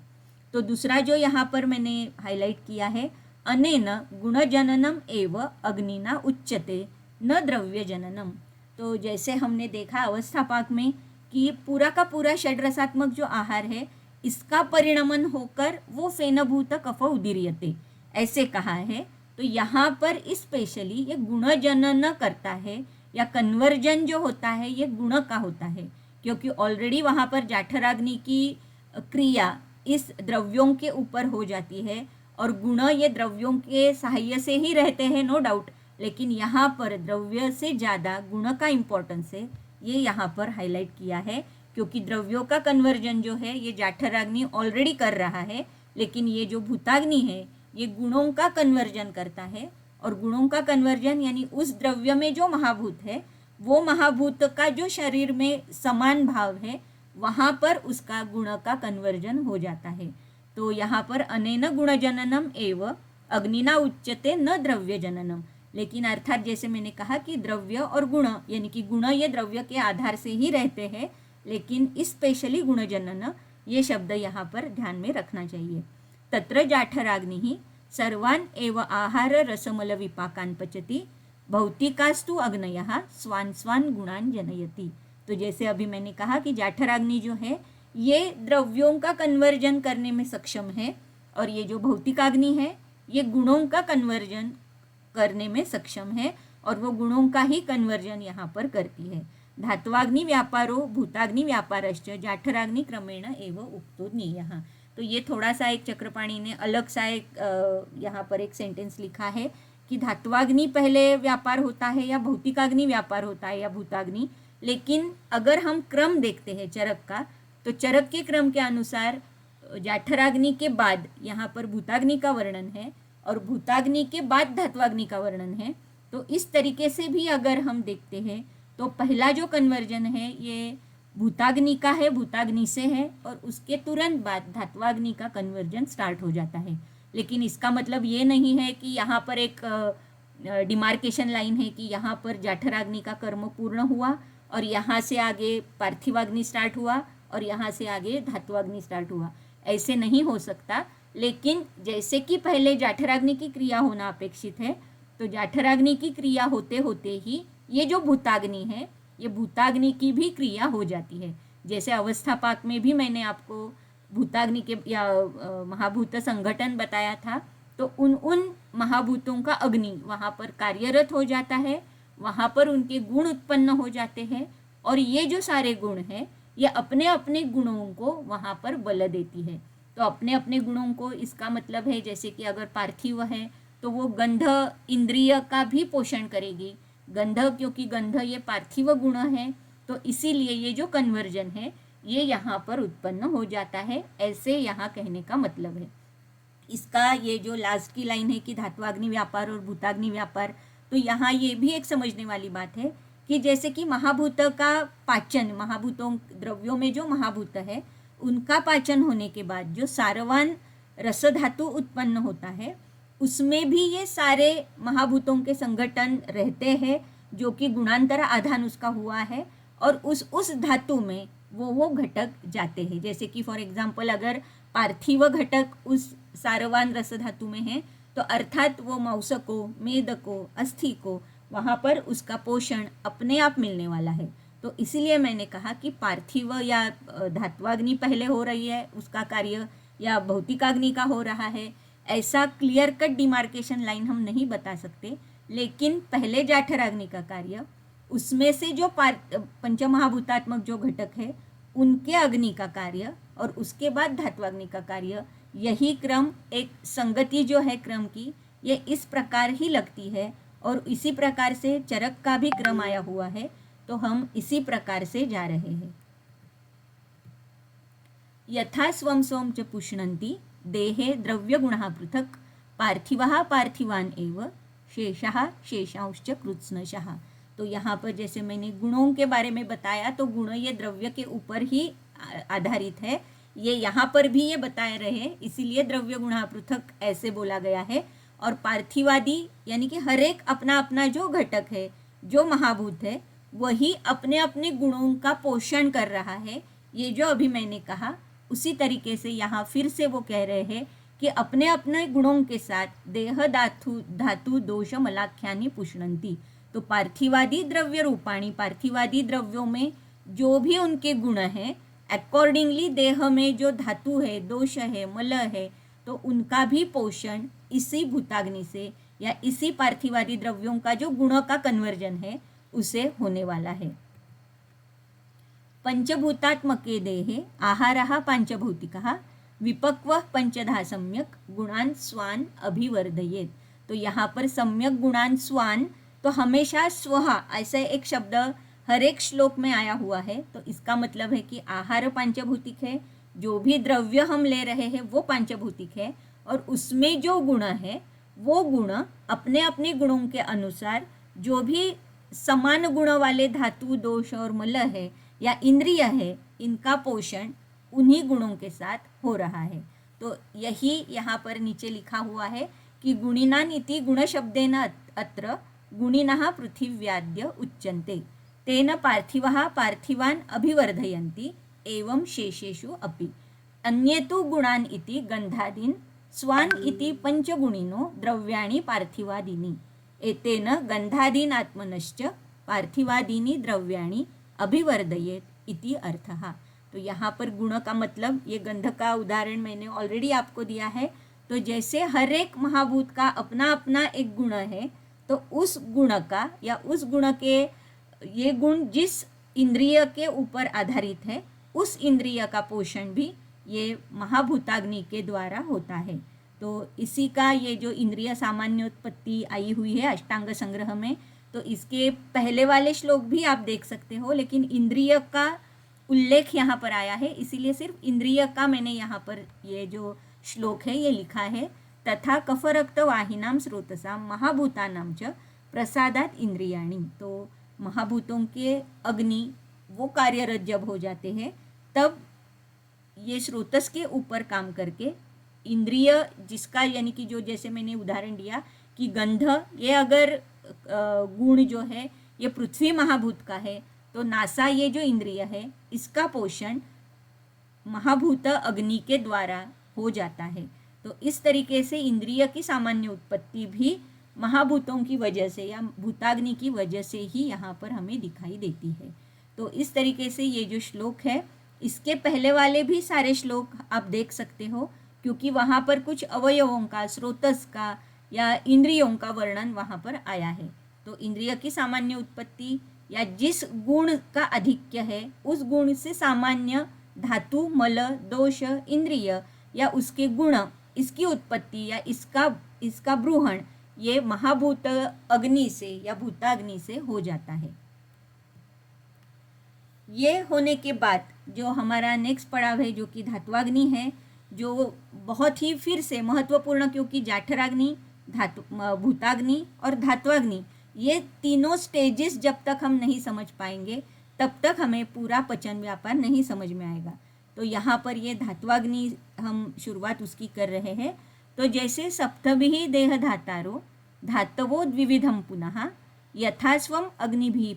A: तो दूसरा जो यहाँ पर मैंने हाईलाइट किया है, अनेन गुणजननम एव अग्निना उच्यते न द्रव्य जननम। तो जैसे हमने देखा अवस्थापाक में कि पूरा का पूरा षड्रसात्मक जो आहार है इसका परिणमन होकर वो फेनभूत कफ उदीर्यते, ऐसे कहा है। तो यहाँ पर स्पेशली ये गुणजनन करता है या कन्वर्जन जो होता है ये गुण का होता है, क्योंकि ऑलरेडी वहाँ पर जाठराग्नि की क्रिया इस द्रव्यों के ऊपर हो जाती है और गुण ये द्रव्यों के सहाय्य से ही रहते हैं, नो डाउट, लेकिन यहाँ पर द्रव्य से ज़्यादा गुण का इम्पोर्टेंस है, ये यहाँ पर हाईलाइट किया है। क्योंकि द्रव्यों का कन्वर्जन जो है ये जाठराग्नि ऑलरेडी कर रहा है, लेकिन ये जो भूताग्नि है ये गुणों का कन्वर्जन करता है। और गुणों का कन्वर्जन यानी उस द्रव्य में जो महाभूत है वो महाभूत का जो शरीर में समान भाव है वहाँ पर उसका गुण का कन्वर्जन हो जाता है। तो यहाँ पर अनेन गुणजननम एव अग्निना उच्यते न द्रव्य जननम, लेकिन अर्थात जैसे मैंने कहा कि द्रव्य और गुण, यानी कि गुण ये द्रव्य के आधार से ही रहते हैं, लेकिन स्पेशली गुणजनन ये शब्द यहाँ पर ध्यान में रखना चाहिए। तत्र जाठराग्नि सर्वान् एव आहार रसमल विपाकान् पचति भौतिकास्तु अग्नयः स्वान् स्वान् गुणान् जनयति। तो जैसे अभी मैंने कहा कि जाठराग्नि जो है ये द्रव्यों का कन्वर्जन करने में सक्षम है, और ये जो भौतिकाग्नि है ये गुणों का कन्वर्जन करने में सक्षम है, और वो गुणों का ही कन्वर्जन यहाँ पर करती है। धात्वाग्नि व्यापारो भूताग्नि व्यापारश्च जाठराग्नि क्रमेण एव उक्तो ज्ञेयः। तो ये थोड़ा सा एक चक्रपाणी ने अलग सा एक यहाँ पर एक सेंटेंस लिखा है कि धात्वाग्नि पहले व्यापार होता है या भौतिकाग्नि व्यापार होता है या भूताग्नि, लेकिन अगर हम क्रम देखते हैं चरक का, तो चरक के क्रम के अनुसार जाठराग्नि के बाद यहाँ पर भूताग्नि का वर्णन है और भूताग्नि के बाद धात्वाग्नि का वर्णन है। तो इस तरीके से भी अगर हम देखते हैं तो पहला जो कन्वर्जन है ये भूताग्नि का है, भूताग्नि से है, और उसके तुरंत बाद धात्वाग्नि का कन्वर्जन स्टार्ट हो जाता है। लेकिन इसका मतलब ये नहीं है कि यहाँ पर एक डिमार्केशन लाइन है कि यहाँ पर जाठराग्नि का कर्म पूर्ण हुआ और यहाँ से आगे पार्थिवाग्नि स्टार्ट हुआ और यहाँ से आगे धात्वाग्नि स्टार्ट हुआ, ऐसे नहीं हो सकता। लेकिन जैसे कि पहले जाठराग्नि की क्रिया होना अपेक्षित है, तो जाठराग्नि की क्रिया होते होते ही ये जो भूताग्नि है ये भूताग्नि की भी क्रिया हो जाती है। जैसे अवस्थापाक में भी मैंने आपको भूताग्नि के या महाभूत संगठन बताया था, तो उन महाभूतों का अग्नि वहाँ पर कार्यरत हो जाता है, वहाँ पर उनके गुण उत्पन्न हो जाते हैं, और ये जो सारे गुण हैं ये अपने अपने गुणों को वहाँ पर बल देती है। तो अपने अपने गुणों को, इसका मतलब है जैसे कि अगर पार्थिव है तो वो गंध इंद्रिय का भी पोषण करेगी। गंध, क्योंकि गंध ये पार्थिव गुण है, तो इसीलिए ये जो कन्वर्जन है ये यहाँ पर उत्पन्न हो जाता है, ऐसे यहाँ कहने का मतलब है। इसका ये जो लास्ट की लाइन है कि धात्वाग्नि व्यापार और भूताग्नि व्यापार, तो यहाँ ये भी एक समझने वाली बात है कि जैसे कि महाभूत का पाचन, महाभूतों द्रव्यों में जो महाभूत है उनका पाचन होने के बाद जो सारवान रस धातु उत्पन्न होता है, उसमें भी ये सारे महाभूतों के संगठन रहते हैं जो कि गुणांतर आधान उसका हुआ है, और उस धातु में वो घटक जाते हैं। जैसे कि फॉर एग्जांपल अगर पार्थिव घटक उस सारवान रस धातु में है, तो अर्थात वो मांस को, मेद को, अस्थि को वहाँ पर उसका पोषण अपने आप मिलने वाला है। तो इसीलिए मैंने कहा कि पार्थिव या धात्वाग्नि पहले हो रही है उसका कार्य, या भौतिकाग्नि का हो रहा है, ऐसा क्लियर कट डिमार्केशन लाइन हम नहीं बता सकते। लेकिन पहले जाठराग्नि का कार्य, उसमें से जो पंचमहाभूतात्मक जो घटक है उनके अग्नि का कार्य, और उसके बाद धात्वाग्नि का कार्य, यही क्रम एक संगति जो है क्रम की, ये इस प्रकार ही लगती है, और इसी प्रकार से चरक का भी क्रम आया हुआ है। तो हम इसी प्रकार से जा रहे हैं। यथा स्वं स्वं च पुष्णन्ति देहे द्रव्यगुणः पृथक् पार्थिवः पार्थिवान् एव शेषः शेषांश्च कृत्स्नशः। तो यहाँ पर जैसे मैंने गुणों के बारे में बताया, तो गुण ये द्रव्य के ऊपर ही आधारित है, ये यहाँ पर भी ये बताए रहे, इसीलिए द्रव्य गुणः पृथक् ऐसे बोला गया है। और पार्थिवादि यानी कि हर एक अपना अपना जो घटक है, जो महाभूत है, वही अपने अपने गुणों का पोषण कर रहा है। ये जो अभी मैंने कहा उसी तरीके से यहाँ फिर से वो कह रहे हैं कि अपने अपने गुणों के साथ देह धातु दोष मलाख्यानि पुष्णन्ति। तो पार्थिवादी द्रव्य रूपाणी, पार्थिवादी द्रव्यों में जो भी उनके गुण हैं, अकॉर्डिंगली देह में जो धातु है, दोष है, मल है, तो उनका भी पोषण इसी भूताग्नि से या इसी पार्थिवादी द्रव्यों का जो गुण का कन्वर्जन है उसे होने वाला है। पंचभूतात्मके देहे आहारः पांचभौतिकः विपक्वः पंचधा सम्यक गुणान स्वान अभिवर्धयेत। तो यहाँ पर सम्यक गुणान स्वान, तो हमेशा स्वः ऐसा एक शब्द हर एक श्लोक में आया हुआ है। तो इसका मतलब है कि आहार पांचभौतिक है, जो भी द्रव्य हम ले रहे हैं वो पांचभौतिक है, और उसमें जो गुण है वो गुण अपने अपने गुणों के अनुसार जो भी समान गुण वाले धातु, दोष और मल है या इंद्रिय है, इनका पोषण उन्हीं गुणों के साथ हो रहा है। तो यही यहाँ पर नीचे लिखा हुआ है कि गुणिनान् इति गुणशब्देन अत्र गुणिनः पृथिव्याद्य उच्यन्ते, तेन पार्थिवः पार्थिवान् अभिवर्धयन्ति, एवं शेषेषु अपि। अन्ये तु गुणान् इति गन्धादीन् स्वान् इति पंचगुणिनो द्रव्याणि पार्थिवादीनि, एतेन गन्धादीन् आत्मनश्च पार्थिवादीनि द्रव्याणि अभिवर्धयेत् इति अर्थः। तो यहाँ पर गुण का मतलब, ये गंध का उदाहरण मैंने ऑलरेडी आपको दिया है। तो जैसे हर एक महाभूत का अपना अपना एक गुण है, तो उस गुण का या उस गुण के, ये गुण जिस इंद्रिय के ऊपर आधारित है, उस इंद्रिय का पोषण भी ये महाभूताग्नि के द्वारा होता है। तो इसी का ये जो इंद्रिय सामान्योत्पत्ति आई हुई है अष्टांग संग्रह में, तो इसके पहले वाले श्लोक भी आप देख सकते हो, लेकिन इंद्रिय का उल्लेख यहाँ पर आया है, इसीलिए सिर्फ इंद्रिय का मैंने यहाँ पर ये जो श्लोक है ये लिखा है। तथा कफरक्त वाहिनाम स्रोतसा महाभूतानाम च प्रसादात इंद्रियाणि। तो महाभूतों के अग्नि वो कार्यरत जब हो जाते हैं, तब ये स्रोतस के ऊपर काम करके इंद्रिय जिसका, यानी कि जो जैसे मैंने उदाहरण दिया कि गंध, ये अगर गुण जो है ये पृथ्वी महाभूत का है, तो नासा ये जो इंद्रिय है इसका पोषण महाभूत अग्नि के द्वारा हो जाता है। तो इस तरीके से इंद्रिय की सामान्य उत्पत्ति भी महाभूतों की वजह से या भूताग्नि की वजह से ही यहाँ पर हमें दिखाई देती है। तो इस तरीके से ये जो श्लोक है, इसके पहले वाले भी सारे श्लोक आप देख सकते हो, क्योंकि वहाँ पर कुछ अवयवों का, स्रोतस का या इंद्रियों का वर्णन वहाँ पर आया है। तो इंद्रिय की सामान्य उत्पत्ति या जिस गुण का आधिक्य है, उस गुण से सामान्य धातु, मल, दोष, इंद्रिय या उसके गुण, इसकी उत्पत्ति या इसका ब्रूहण ये महाभूत अग्नि से या भूताग्नि से हो जाता है। ये होने के बाद जो हमारा नेक्स्ट पड़ाव है, जो कि धात्वाग्नि है, जो बहुत ही फिर से महत्वपूर्ण, क्योंकि जाठराग्नि, भूताग्नि और धात्वाग्नि, ये तीनों स्टेजेस जब तक हम नहीं समझ पाएंगे तब तक हमें पूरा पचन व्यापार नहीं समझ में आएगा। तो यहाँ पर ये धात्वाग्नि हम शुरुआत उसकी कर रहे हैं। तो जैसे सप्तभिः देह धातारो धातवो द्विविधम पुनः यथास्वम अग्निभिः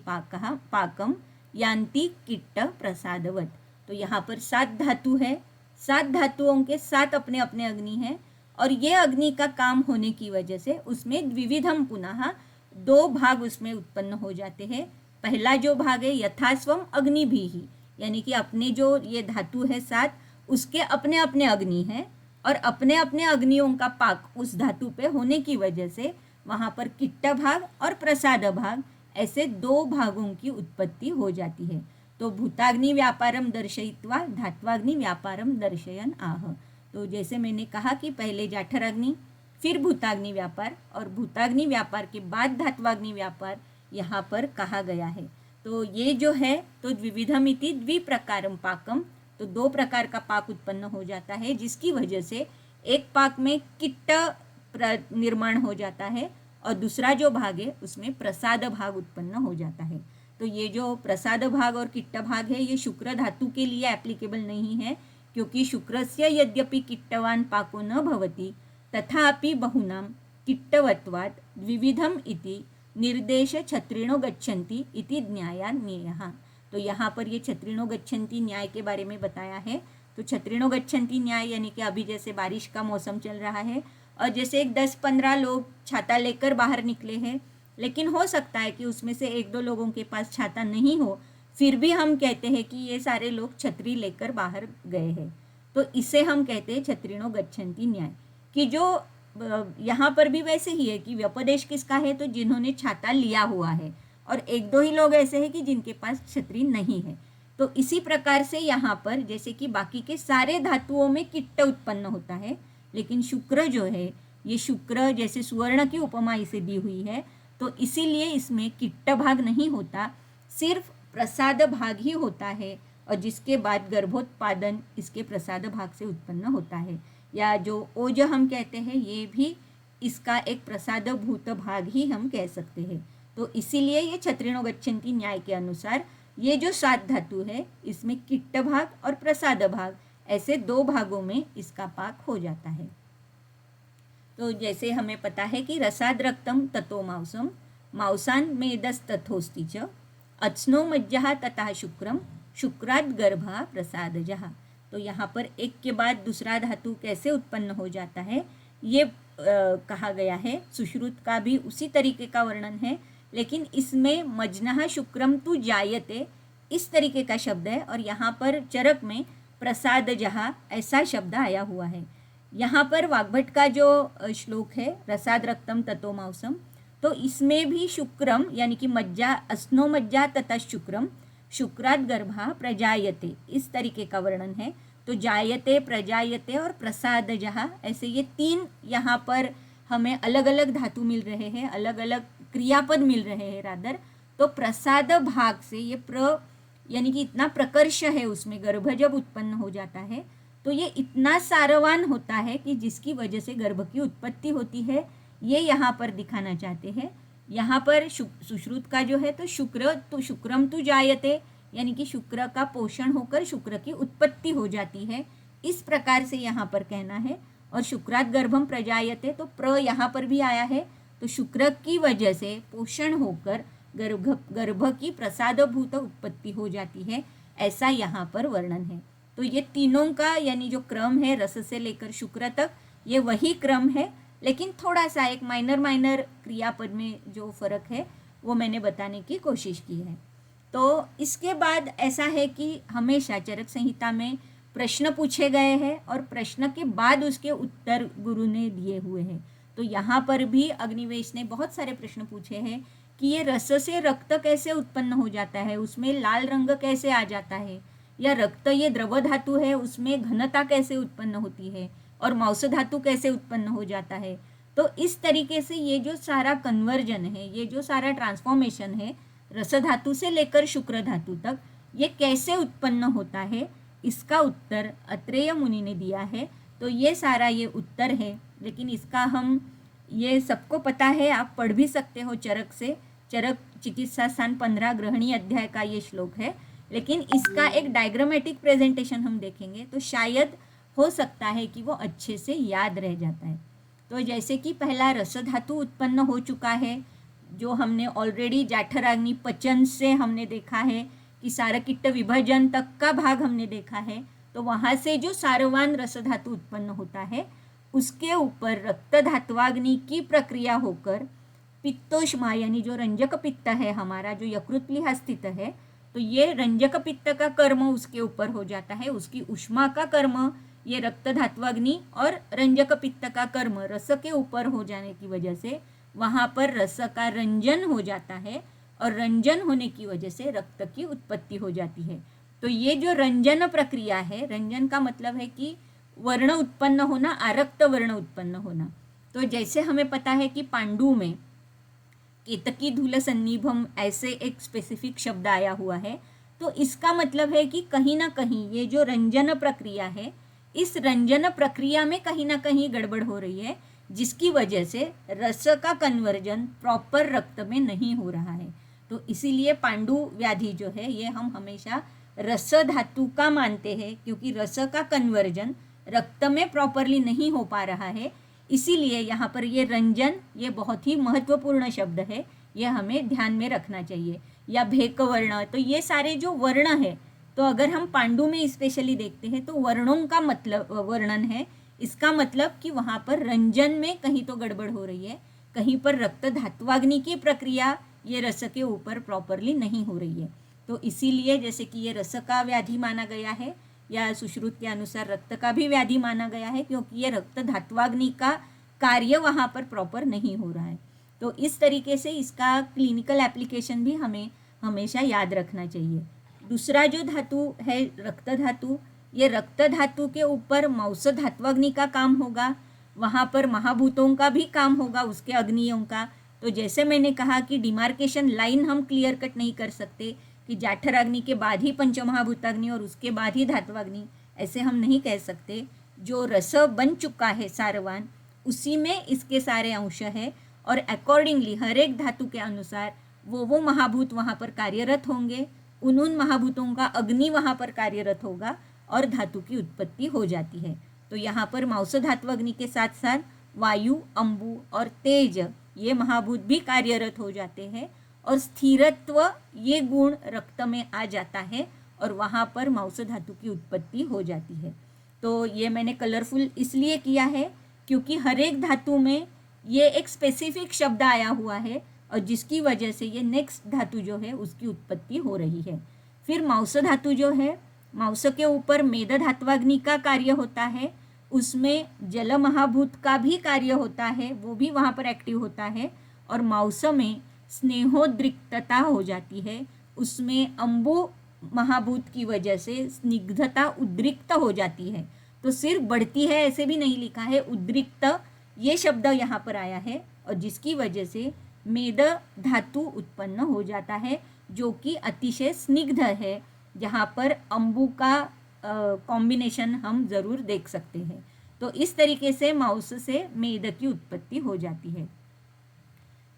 A: पाकम यान्ति किट्ट प्रसादवत। तो यहाँ पर 7 धातु है, 7 धातुओं के 7 अपने अपने अग्नि हैं, और ये अग्नि का काम होने की वजह से उसमें द्विविधम पुनः 2 भाग उसमें उत्पन्न हो जाते हैं। पहला जो भाग है यथास्वम अग्निभिः, यानी कि अपने जो ये धातु है 7, उसके अपने अपने अग्नि हैं, और अपने अपने अग्नियों का पाक उस धातु पे होने की वजह से वहाँ पर किट्ट भाग और प्रसाद भाग, ऐसे 2 भागों की उत्पत्ति हो जाती है। तो भूताग्नि व्यापारम दर्शयित्वा धात्वाग्नि व्यापारम दर्शयन आह। तो जैसे मैंने कहा कि पहले जाठराग्नि, फिर भूताग्नि व्यापार, और भूताग्नि व्यापार के बाद धात्वाग्नि व्यापार यहाँ पर कहा गया है। तो ये जो है, तो द्विविधमिति द्विप्रकारम पाकम, तो 2 प्रकार का पाक उत्पन्न हो जाता है, जिसकी वजह से एक पाक में किट्ट निर्माण हो जाता है और दूसरा जो भाग है उसमें प्रसाद भाग उत्पन्न हो जाता है। तो ये जो प्रसाद भाग और किट्ट भाग है, ये शुक्र धातु के लिए एप्लीकेबल नहीं है, क्योंकि शुक्रस्य यद्यपि किट्टवान पाको न भवति तथापि बहुनाम किट्टवत्वात् द्विविधम इति निर्देश छत्रिणो गच्छन्ति इति न्यायः। तो यहाँ पर ये छत्रिणो गच्छन्ति न्याय के बारे में बताया है। तो छत्रिणो गच्छन्ति न्याय यानी कि अभी जैसे बारिश का मौसम चल रहा है और जैसे एक 10-15 लोग छाता लेकर बाहर निकले हैं, लेकिन हो सकता है कि उसमें से 1-2 लोगों के पास छाता नहीं हो, फिर भी हम कहते हैं कि ये सारे लोग छतरी लेकर बाहर गए हैं। तो इसे हम कहते हैं छत्रिणो गच्छन्ति न्याय, कि जो यहाँ पर भी वैसे ही है कि व्यपदेश किसका है, तो जिन्होंने छाता लिया हुआ है, और 1-2 ही लोग ऐसे हैं कि जिनके पास छतरी नहीं है। तो इसी प्रकार से यहाँ पर जैसे कि बाकी के सारे धातुओं में किट्ट उत्पन्न होता है, लेकिन शुक्र जो है, ये शुक्र जैसे सुवर्ण की उपमा इसे दी हुई है, तो इसीलिए इसमें किट्ट भाग नहीं होता, सिर्फ प्रसाद भाग ही होता है, और जिसके बाद गर्भोत्पादन इसके प्रसाद भाग से उत्पन्न होता है, या जो ओज हम कहते हैं, ये भी इसका एक प्रसाद भूत भाग ही हम कह सकते हैं। तो इसीलिए ये छत्रिणो गच्छन्ति न्याय के अनुसार ये जो 7 धातु है, इसमें किट्ट भाग और प्रसाद भाग, ऐसे 2 भागों में इसका पाक हो जाता है। तो जैसे हमें पता है कि रसाद रक्तम ततो मांसम, मांसान मेदस तथोस्ति च, अच्नो मज्जः तथा शुक्रम, शुक्राद गर्भा प्रसादजः। तो यहाँ पर एक के बाद दूसरा धातु कैसे उत्पन्न हो जाता है ये कहा गया है। सुश्रुत का भी उसी तरीके का वर्णन है, लेकिन इसमें मज्नः शुक्रम तु जायते इस तरीके का शब्द है, और यहाँ पर चरक में प्रसादजः ऐसा शब्द आया हुआ है। यहाँ पर वाग्भट का जो श्लोक है रसाद रक्तम ततो मांसम, तो इसमें भी शुक्रम यानी कि मज्जा, अस्नो मज्जा तथा शुक्रम, शुक्राद गर्भा प्रजायते इस तरीके का वर्णन है। तो जायते, प्रजायते और प्रसादजः ऐसे ये तीन यहाँ पर हमें अलग अलग धातु मिल रहे हैं, अलग अलग क्रियापद मिल रहे हैं रादर। तो प्रसाद भाग से ये यानी कि इतना प्रकर्ष है उसमें, गर्भ जब उत्पन्न हो जाता है तो ये इतना सारवान होता है कि जिसकी वजह से गर्भ की उत्पत्ति होती है, ये यहाँ पर दिखाना चाहते हैं। यहाँ पर सुश्रुत का जो है तो शुक्र तो शुक्रम तु जायते यानी कि शुक्र का पोषण होकर शुक्र की उत्पत्ति हो जाती है, इस प्रकार से यहाँ पर कहना है। और शुक्रात गर्भम प्रजायते, तो प्र यहाँ पर भी आया है, तो शुक्र की वजह से पोषण होकर गर्भ की प्रसादभूत उत्पत्ति हो जाती है, ऐसा यहाँ पर वर्णन है। तो ये तीनों का यानी जो क्रम है रस से लेकर शुक्र तक, ये वही क्रम है, लेकिन थोड़ा सा एक माइनर क्रियापद में जो फर्क है वो मैंने बताने की कोशिश की है। तो इसके बाद ऐसा है कि हमेशा चरक संहिता में प्रश्न पूछे गए हैं और प्रश्न के बाद उसके उत्तर गुरु ने दिए हुए हैं। तो यहाँ पर भी अग्निवेश ने बहुत सारे प्रश्न पूछे हैं कि ये रस से रक्त कैसे उत्पन्न हो जाता है, उसमें लाल रंग कैसे आ जाता है, या रक्त ये द्रव धातु है उसमें घनता कैसे उत्पन्न होती है, और मांस धातु कैसे उत्पन्न हो जाता है। तो इस तरीके से ये जो सारा कन्वर्जन है, ये जो सारा ट्रांसफॉर्मेशन है रस धातु से लेकर शुक्र धातु तक, ये कैसे उत्पन्न होता है, इसका उत्तर अत्रेय मुनि ने दिया है। तो ये सारा ये उत्तर है, लेकिन इसका हम ये सबको पता है, आप पढ़ भी सकते हो चरक से। चरक चिकित्सा स्थान 15 गृहिणी अध्याय का ये श्लोक है, लेकिन इसका एक डायग्रामेटिक प्रेजेंटेशन हम देखेंगे तो शायद हो सकता है कि वो अच्छे से याद रह जाता है। तो जैसे कि पहला रस धातु उत्पन्न हो चुका है, जो हमने ऑलरेडी जाठराग्नि पचन से हमने देखा है कि सारकिट्ट विभाजन तक का भाग हमने देखा है। तो वहाँ से जो सारवान रस धातु उत्पन्न होता है उसके ऊपर रक्त धात्वाग्नि की प्रक्रिया होकर पित्तोष्मा यानी जो रंजक पित्त है हमारा, जो यकृत प्लीहा स्थित है, तो ये रंजक पित्त का कर्म उसके ऊपर हो जाता है, उसकी उष्मा का कर्म ये रक्त धात्वाग्नि और रंजक पित्त का कर्म रस के ऊपर हो जाने की वजह से वहाँ पर रस का रंजन हो जाता है, और रंजन होने की वजह से रक्त की उत्पत्ति हो जाती है। तो ये जो रंजन प्रक्रिया है, रंजन का मतलब है कि वर्ण उत्पन्न होना, आरक्त वर्ण उत्पन्न होना। तो जैसे हमें पता है कि पांडु में केतकी धूल सन्निभम ऐसे एक स्पेसिफिक शब्द आया हुआ है, तो इसका मतलब है कि कहीं ना कहीं ये जो रंजन प्रक्रिया है, इस रंजन प्रक्रिया में कहीं ना कहीं गड़बड़ हो रही है, जिसकी वजह से रस का कन्वर्जन प्रॉपर रक्त में नहीं हो रहा है। तो इसीलिए पांडु व्याधि जो है ये हम हमेशा रस धातु का मानते हैं, क्योंकि रस का कन्वर्जन रक्त में प्रॉपरली नहीं हो पा रहा है। इसीलिए यहाँ पर ये रंजन ये बहुत ही महत्वपूर्ण शब्द है, ये हमें ध्यान में रखना चाहिए। या भेक वर्ण, तो ये सारे जो वर्ण है, तो अगर हम पांडु में स्पेशली देखते हैं तो वर्णों का मतलब वर्णन है, इसका मतलब कि वहाँ पर रंजन में कहीं तो गड़बड़ हो रही है, कहीं पर रक्त धात्वाग्नि की प्रक्रिया ये रस के ऊपर प्रॉपरली नहीं हो रही है। तो इसीलिए जैसे कि ये रस का व्याधि माना गया है, या सुश्रुत के अनुसार रक्त का भी व्याधि माना गया है, क्योंकि ये रक्त धात्वाग्नि का कार्य वहाँ पर प्रॉपर नहीं हो रहा है। तो इस तरीके से इसका क्लिनिकल एप्लीकेशन भी हमें हमेशा याद रखना चाहिए। दूसरा जो धातु है रक्त धातु, ये रक्त धातु के ऊपर मांस धात्वाग्नि का काम होगा, वहाँ पर महाभूतों का भी काम होगा, उसके अग्नियों का। तो जैसे मैंने कहा कि डिमार्केशन लाइन हम क्लियर कट नहीं कर सकते कि जाठराग्नि के बाद ही पंचमहाभूताग्नि और उसके बाद ही धात्वाग्नि, ऐसे हम नहीं कह सकते। जो रस बन चुका है सारवान, उसी में इसके सारे अंश है, और अकॉर्डिंगली हर एक धातु के अनुसार वो महाभूत वहाँ पर कार्यरत होंगे, उन महाभूतों का अग्नि वहाँ पर कार्यरत होगा और धातु की उत्पत्ति हो जाती है। तो यहाँ पर मांस धात्वाग्नि के साथ साथ वायु, अंबु और तेज ये महाभूत भी कार्यरत हो जाते हैं और स्थिरत्व ये गुण रक्त में आ जाता है और वहाँ पर मांस धातु की उत्पत्ति हो जाती है। तो ये मैंने कलरफुल इसलिए किया है क्योंकि हर एक धातु में ये एक स्पेसिफिक शब्द आया हुआ है और जिसकी वजह से ये नेक्स्ट धातु जो है उसकी उत्पत्ति हो रही है। फिर मांस धातु जो है, मांस के ऊपर मेद धात्वाग्नि का कार्य होता है, उसमें जल महाभूत का भी कार्य होता है, वो भी वहाँ पर एक्टिव होता है और मांस में स्नेहोद्रिक्तता हो जाती है, उसमें अंबु महाभूत की वजह से स्निग्धता उद्रिक्त हो जाती है। तो सिर्फ बढ़ती है ऐसे भी नहीं लिखा है, उद्रिक्त ये शब्द यहाँ पर आया है और जिसकी वजह से मेद धातु उत्पन्न हो जाता है जो कि अतिशय स्निग्ध है, जहाँ पर अंबु का कॉम्बिनेशन हम ज़रूर देख सकते हैं। तो इस तरीके से मांस से मेद की उत्पत्ति हो जाती है।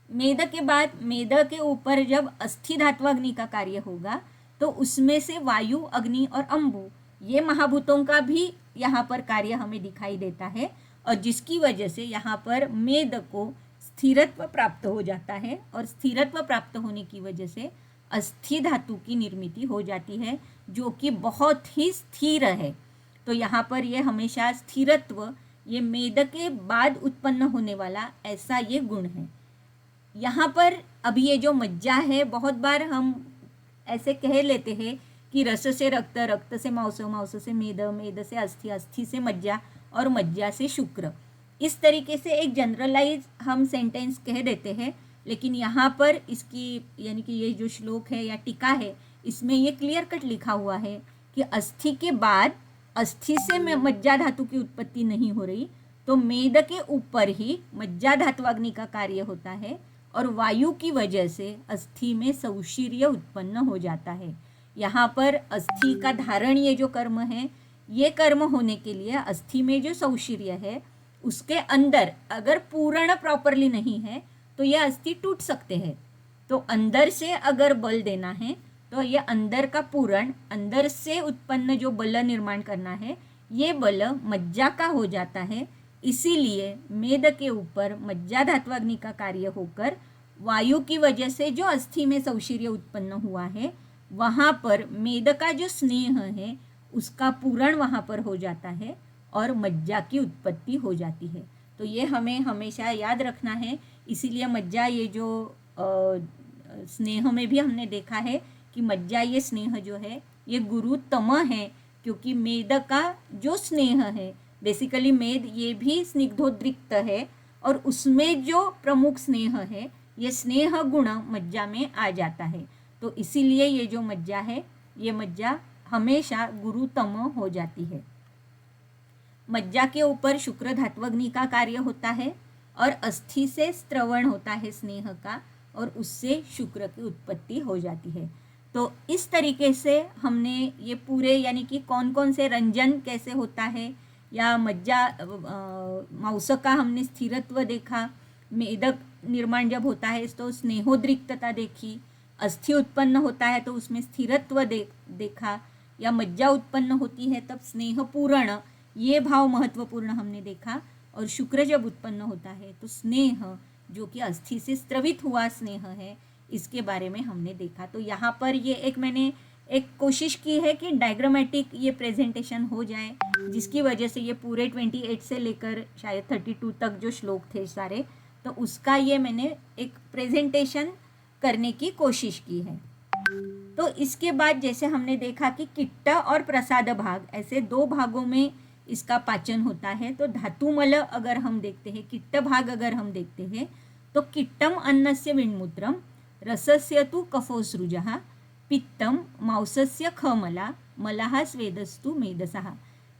A: मेद के बाद मेद के ऊपर जब अस्थि धात्वाग्नि का कार्य होगा तो उसमें से वायु, अग्नि और अंबु ये महाभूतों का भी यहाँ पर कार्य हमें दिखाई देता है और जिसकी वजह से यहाँ पर मेद को स्थिरत्व प्राप्त हो जाता है और स्थिरत्व प्राप्त होने की वजह से अस्थि धातु की निर्मिति हो जाती है जो कि बहुत ही स्थिर है। तो यहाँ पर ये हमेशा स्थिरत्व ये मेद के बाद उत्पन्न होने वाला ऐसा ये गुण है। यहाँ पर अभी ये जो मज्जा है, बहुत बार हम ऐसे कह लेते हैं कि रस से रक्त, रक्त से मांस, मांस से मेद, मेद से अस्थि, अस्थि से मज्जा और मज्जा से शुक्र। इस तरीके से एक जनरलाइज हम सेंटेंस कह देते हैं, लेकिन यहाँ पर इसकी यानी कि ये जो श्लोक है या टीका है इसमें ये क्लियर कट लिखा हुआ है कि अस्थि के बाद अस्थि से मज्जा धातु की उत्पत्ति नहीं हो रही, तो मेद के ऊपर ही मज्जा धात्वाग्नि का कार्य होता है और वायु की वजह से अस्थि में सौशीर्य उत्पन्न हो जाता है। यहाँ पर अस्थि का धारण ये जो कर्म है, ये कर्म होने के लिए अस्थि में जो सौशीर्य है उसके अंदर अगर पूर्ण प्रॉपरली नहीं है तो ये अस्थि टूट सकते हैं। तो अंदर से अगर बल देना है तो ये अंदर का पूर्ण, अंदर से उत्पन्न जो बल निर्माण करना है, ये बल मज्जा का हो जाता है। इसीलिए मेद के ऊपर मज्जा धात्वाग्नि का कार्य होकर वायु की वजह से जो अस्थि में सौशीर्य उत्पन्न हुआ है, वहाँ पर मेद का जो स्नेह है उसका पूर्ण वहाँ पर हो जाता है और मज्जा की उत्पत्ति हो जाती है। तो ये हमें हमेशा याद रखना है। इसीलिए मज्जा ये जो स्नेह में भी हमने देखा है कि मज्जा ये स्नेह जो है ये गुरुतम है, क्योंकि मेद का जो स्नेह है, बेसिकली मेद ये भी स्निग्धोद्रिक्त है और उसमें जो प्रमुख स्नेह है ये स्नेह गुण मज्जा में आ जाता है। तो इसीलिए ये जो मज्जा है ये मज्जा हमेशा गुरुतम हो जाती है। मज्जा के ऊपर शुक्र धात्वाग्नि का कार्य होता है और अस्थि से स्त्रवण होता है स्नेह का और उससे शुक्र की उत्पत्ति हो जाती है। तो इस तरीके से हमने ये पूरे यानी कि कौन कौन से रंजन कैसे होता है, या मज्जा मांस का हमने स्थिरत्व देखा, मेदक निर्माण जब होता है तो स्नेहोद्रिक्तता देखी, अस्थि उत्पन्न होता है तो उसमें स्थिरत्व देखा, या मज्जा उत्पन्न होती है तब स्नेहपूर्ण ये भाव महत्वपूर्ण हमने देखा, और शुक्र जब उत्पन्न होता है तो स्नेह जो कि अस्थि से स्त्रवित हुआ स्नेह है इसके बारे में हमने देखा। तो यहाँ पर ये एक मैंने एक कोशिश की है कि डायग्रामेटिक ये प्रेजेंटेशन हो जाए, जिसकी वजह से ये पूरे 28 से लेकर शायद 32 तक जो श्लोक थे सारे, तो उसका ये मैंने एक प्रेजेंटेशन करने की कोशिश की है। तो इसके बाद जैसे हमने देखा कि किट्ट और प्रसाद भाग ऐसे दो भागों में इसका पाचन होता है। तो धातुमल अगर हम देखते हैं, किट्ट भाग अगर हम देखते हैं तो किट्टम अन्नस्य विण्मूत्रम, रसस्य तु कफोसृजः, पित्तम मांसस्य खमला, मलः स्वेदस्तु मेदसः,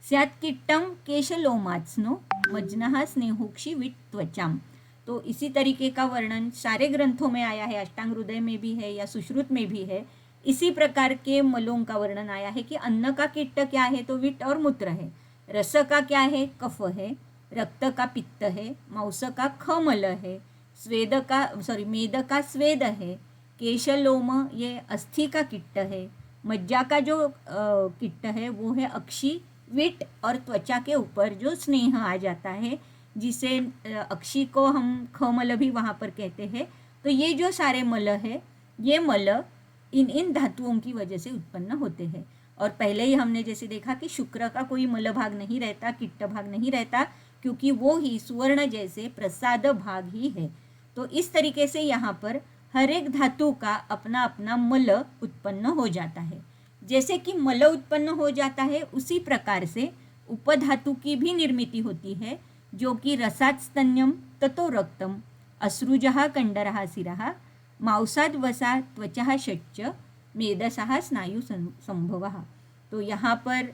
A: स्यात् किट्टम केशलोमात्स्नो, मज्नः स्नेहोक्षि विट त्वचाम। तो इसी तरीके का वर्णन सारे ग्रंथों में आया है, अष्टांग हृदय में भी है या सुश्रुत में भी है। इसी प्रकार के मलों का वर्णन आया है कि अन्न का किट्ट क्या है तो विट और मूत्र है, रस का क्या है कफ है, रक्त का पित्त है, मांस का खमल है, मेद का स्वेद है, केशलोम ये अस्थि का किट्ट है, मज्जा का जो किट्ट है वो है अक्षि, विट और त्वचा के ऊपर जो स्नेह आ जाता है जिसे अक्षी को हम खमल भी वहाँ पर कहते हैं। तो ये जो सारे मल है, ये मल इन धातुओं की वजह से उत्पन्न होते हैं। और पहले ही हमने जैसे देखा कि शुक्र का कोई मल भाग नहीं रहता, किट्ट भाग नहीं रहता, क्योंकि वो ही सुवर्ण जैसे प्रसाद भाग ही है। तो इस तरीके से यहाँ पर हर एक धातु का अपना अपना मल उत्पन्न हो जाता है। जैसे कि मल उत्पन्न हो जाता है, उसी प्रकार से उपधातु की भी निर्मिति होती है, जो कि रसात् स्तन्यम ततो रक्तम अश्रुजः कंडरः शिरः मांसाद् वसा त्वचः शच्च मेदसः स्नायु संभवः। तो यहाँ पर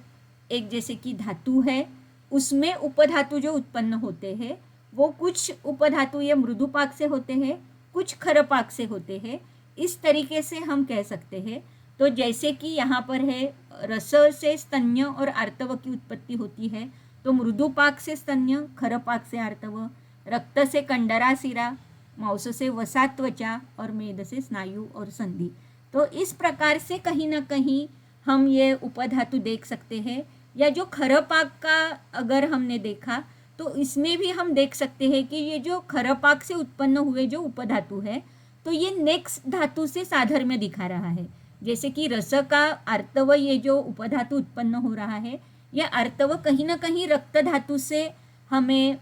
A: एक जैसे कि धातु है, उसमें उपधातु जो उत्पन्न होते हैं वो कुछ उपधातु ये मृदुपाक से होते हैं, कुछ खरपाक से होते हैं। इस तरीके से हम कह सकते हैं। तो जैसे कि यहाँ पर है रस से स्तन्य और आर्तव की उत्पत्ति होती है, तो मृदुपाक से स्तन्य, खरपाक से आर्तव, रक्त से कंडरा शिरा, मांस से वसा त्वचा और मेद से स्नायु और संधि। तो इस प्रकार से कहीं ना कहीं हम ये उपधातु देख सकते हैं। या जो खरपाक का अगर हमने देखा तो इसमें भी हम देख सकते हैं कि ये जो खरपाक से उत्पन्न हुए जो उपधातु है, तो ये नेक्स्ट धातु से साधर्म्य दिखा रहा है। जैसे कि रस का आर्तव, ये जो उपधातु उत्पन्न हो रहा है, यह आर्तव कहीं ना कहीं रक्त धातु से हमें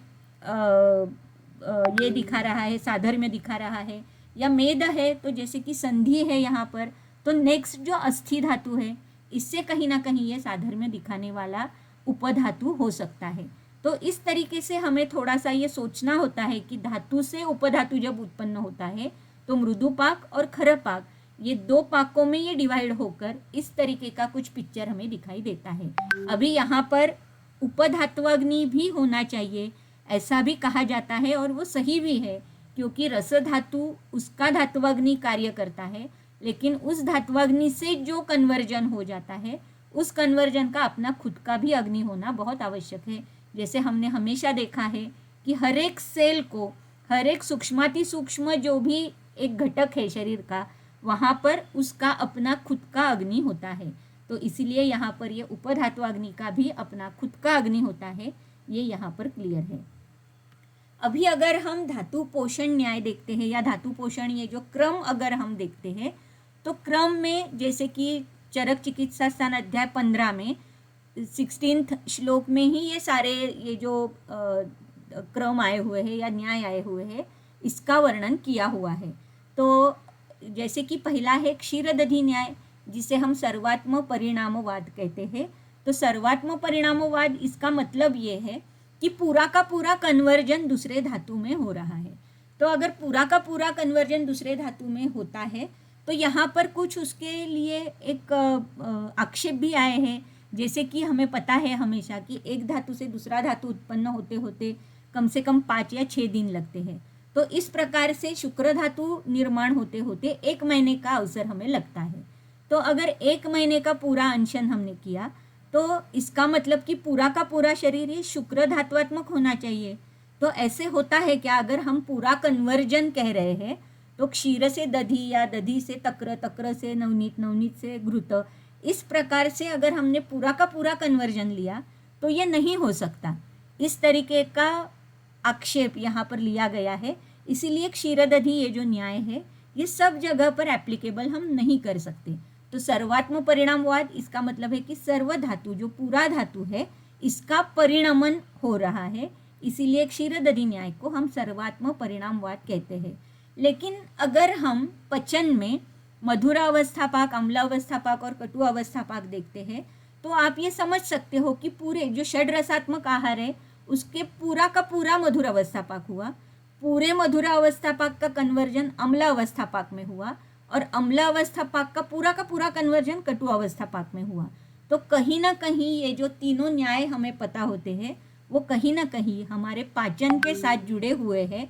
A: ये दिखा रहा है, साधर्म्य दिखा रहा है। या मेद है तो जैसे कि संधि है यहाँ पर, तो नेक्स्ट जो अस्थि धातु है, इससे कहीं ना कहीं ये साधर्म्य दिखाने वाला उपधातु हो सकता है। तो इस तरीके से हमें थोड़ा सा ये सोचना होता है कि धातु से उपधातु जब उत्पन्न होता है तो मृदुपाक और खरपाक, ये दो पाकों में ये डिवाइड होकर इस तरीके का कुछ पिक्चर हमें दिखाई देता है। अभी यहाँ पर उपधात्वाग्नि भी होना चाहिए, ऐसा भी कहा जाता है, और वो सही भी है, क्योंकि रस धातु उसका धात्वाग्नि कार्य करता है, लेकिन उस धात्वाग्नि से जो कन्वर्जन हो जाता है, उस कन्वर्जन का अपना खुद का भी अग्नि होना बहुत आवश्यक है। जैसे हमने हमेशा देखा है कि हर एक सेल को, हर एक सूक्ष्माति सूक्ष्म जो भी एक घटक है शरीर का, वहाँ पर उसका अपना खुद का अग्नि होता है। तो इसीलिए यहाँ पर ये उपधातु अग्नि का भी अपना खुद का अग्नि होता है, ये यहाँ पर क्लियर है। अभी अगर हम धातु पोषण न्याय देखते हैं, या धातु पोषण ये जो क्रम अगर हम देखते हैं, तो क्रम में जैसे कि चरक चिकित्सा स्थान अध्याय 15 में 16th श्लोक में ही ये सारे ये जो क्रम आए हुए हैं या न्याय आए हुए हैं, इसका वर्णन किया हुआ है। तो जैसे कि पहला है क्षीरदधि न्याय, जिसे हम सर्वात्म परिणामवाद कहते हैं। तो सर्वात्म परिणामवाद, इसका मतलब ये है कि पूरा का पूरा कन्वर्जन दूसरे धातु में हो रहा है। तो अगर पूरा का पूरा कन्वर्जन दूसरे धातु में होता है, तो यहाँ पर कुछ उसके लिए एक आक्षेप भी आए हैं। जैसे कि हमें पता है हमेशा कि एक धातु से दूसरा धातु उत्पन्न होते होते कम से कम 5 या 6 दिन लगते हैं। तो इस प्रकार से शुक्र धातु निर्माण होते होते 1 महीने का अवसर हमें लगता है। तो अगर 1 महीने का पूरा अनशन हमने किया, तो इसका मतलब कि पूरा का पूरा शरीर ये शुक्र धात्वात्मक होना चाहिए। तो ऐसे होता है क्या, अगर हम पूरा कन्वर्जन कह रहे हैं, तो क्षीर से दधि या दधि से तक्र, तक्र से नवनीत, नवनीत से घृत, इस प्रकार से अगर हमने पूरा का पूरा कन्वर्जन लिया तो ये नहीं हो सकता। इस तरीके का आक्षेप यहाँ पर लिया गया है। इसीलिए क्षीरदधि ये जो न्याय है, ये सब जगह पर एप्लीकेबल हम नहीं कर सकते। तो सर्वात्म परिणामवाद, इसका मतलब है कि सर्व धातु, जो पूरा धातु है, इसका परिणमन हो रहा है। इसीलिए क्षीरदधि न्याय को हम सर्वात्म परिणामवाद कहते हैं। लेकिन अगर हम पचन में मधुरावस्थापाक, अम्लावस्थापाक और कटु अवस्थापाक देखते हैं, तो आप ये समझ सकते हो कि पूरे जो षड रसात्मक आहार है, उसके पूरा का पूरा मधुर अवस्थापाक हुआ, पूरे मधुर अवस्थापाक का कन्वर्जन अम्ला अवस्थापाक में हुआ, और अम्ला अवस्थापाक का पूरा कन्वर्जन कटु अवस्थापाक में हुआ। तो कहीं ना कहीं ये जो तीनों न्याय हमें पता होते हैं, वो कहीं ना कहीं हमारे पाचन के साथ जुड़े हुए हैं।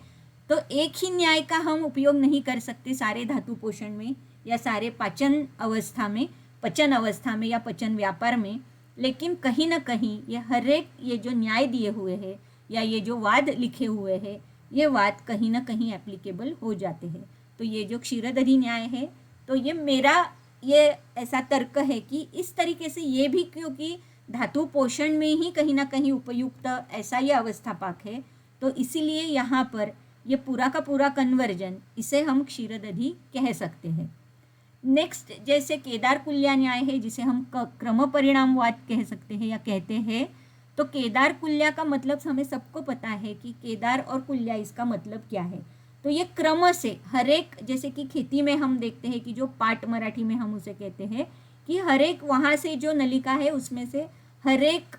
A: तो एक ही न्याय का हम उपयोग नहीं कर सकते सारे धातु पोषण में या सारे पाचन अवस्था में, पचन अवस्था में या पचन व्यापार में। लेकिन कहीं ना कहीं ये हर एक ये जो न्याय दिए हुए हैं या ये जो वाद लिखे हुए हैं, ये वाद कहीं ना कहीं एप्लीकेबल हो जाते हैं। तो ये जो क्षीरदधि न्याय है, तो ये मेरा ये ऐसा तर्क है कि इस तरीके से ये भी, क्योंकि धातु पोषण में ही कहीं ना कहीं उपयुक्त ऐसा ये अवस्थापाक है, तो इसीलिए यहाँ पर ये पूरा का पूरा कन्वर्जन, इसे हम क्षीरदधि कह सकते हैं। नेक्स्ट जैसे केदार कुल्या न्याय है, जिसे हम क्रम परिणामवाद कह सकते हैं या कहते हैं। तो केदार कुल्या का मतलब हमें सबको पता है कि केदार और कुल्या इसका मतलब क्या है। तो ये क्रम से हर एक, जैसे कि खेती में हम देखते हैं कि जो पाट मराठी में हम उसे कहते हैं कि हर एक वहाँ से जो नलिका है उसमें से हर एक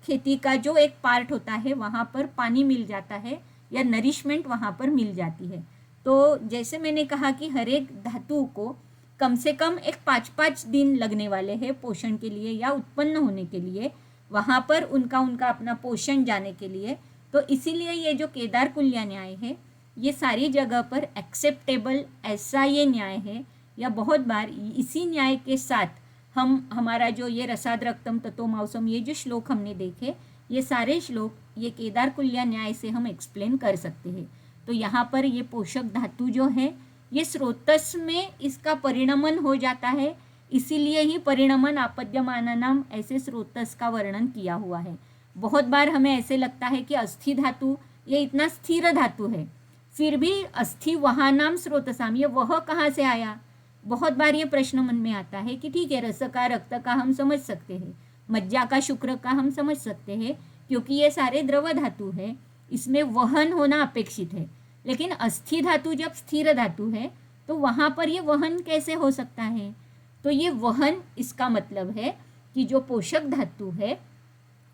A: खेती का जो एक पार्ट होता है वहाँ पर पानी मिल जाता है या नरिशमेंट वहाँ पर मिल जाती है। तो जैसे मैंने कहा कि हर एक धातु को कम से कम एक 5-5 दिन लगने वाले हैं पोषण के लिए या उत्पन्न होने के लिए, वहाँ पर उनका अपना पोषण जाने के लिए। तो इसीलिए ये जो केदार कुल्या न्याय है ये सारी जगह पर एक्सेप्टेबल ऐसा ये न्याय है, या बहुत बार इसी न्याय के साथ हम हमारा जो ये रसाद रक्तम ततो मांसम ये जो श्लोक हमने देखे, ये सारे श्लोक ये केदार कुल्या न्याय से हम एक्सप्लेन कर सकते हैं। तो यहाँ पर ये पोषक धातु जो है ये स्रोतस में इसका परिणमन हो जाता है, इसीलिए ही परिणमन आपद्यमानानाम ऐसे स्रोतस का वर्णन किया हुआ है। बहुत बार हमें ऐसे लगता है कि अस्थि धातु ये इतना स्थिर धातु है, फिर भी अस्थि वहाँ नाम स्रोतसाम, ये वह कहाँ से आया। बहुत बार ये प्रश्न मन में आता है कि ठीक है, रस का रक्त का हम समझ सकते हैं, मज्जा का शुक्र का हम समझ सकते हैं, क्योंकि ये सारे द्रव धातु है, इसमें वहन होना अपेक्षित है। लेकिन अस्थि धातु जब स्थिर धातु है तो वहाँ पर ये वहन कैसे हो सकता है। तो ये वहन इसका मतलब है कि जो पोषक धातु है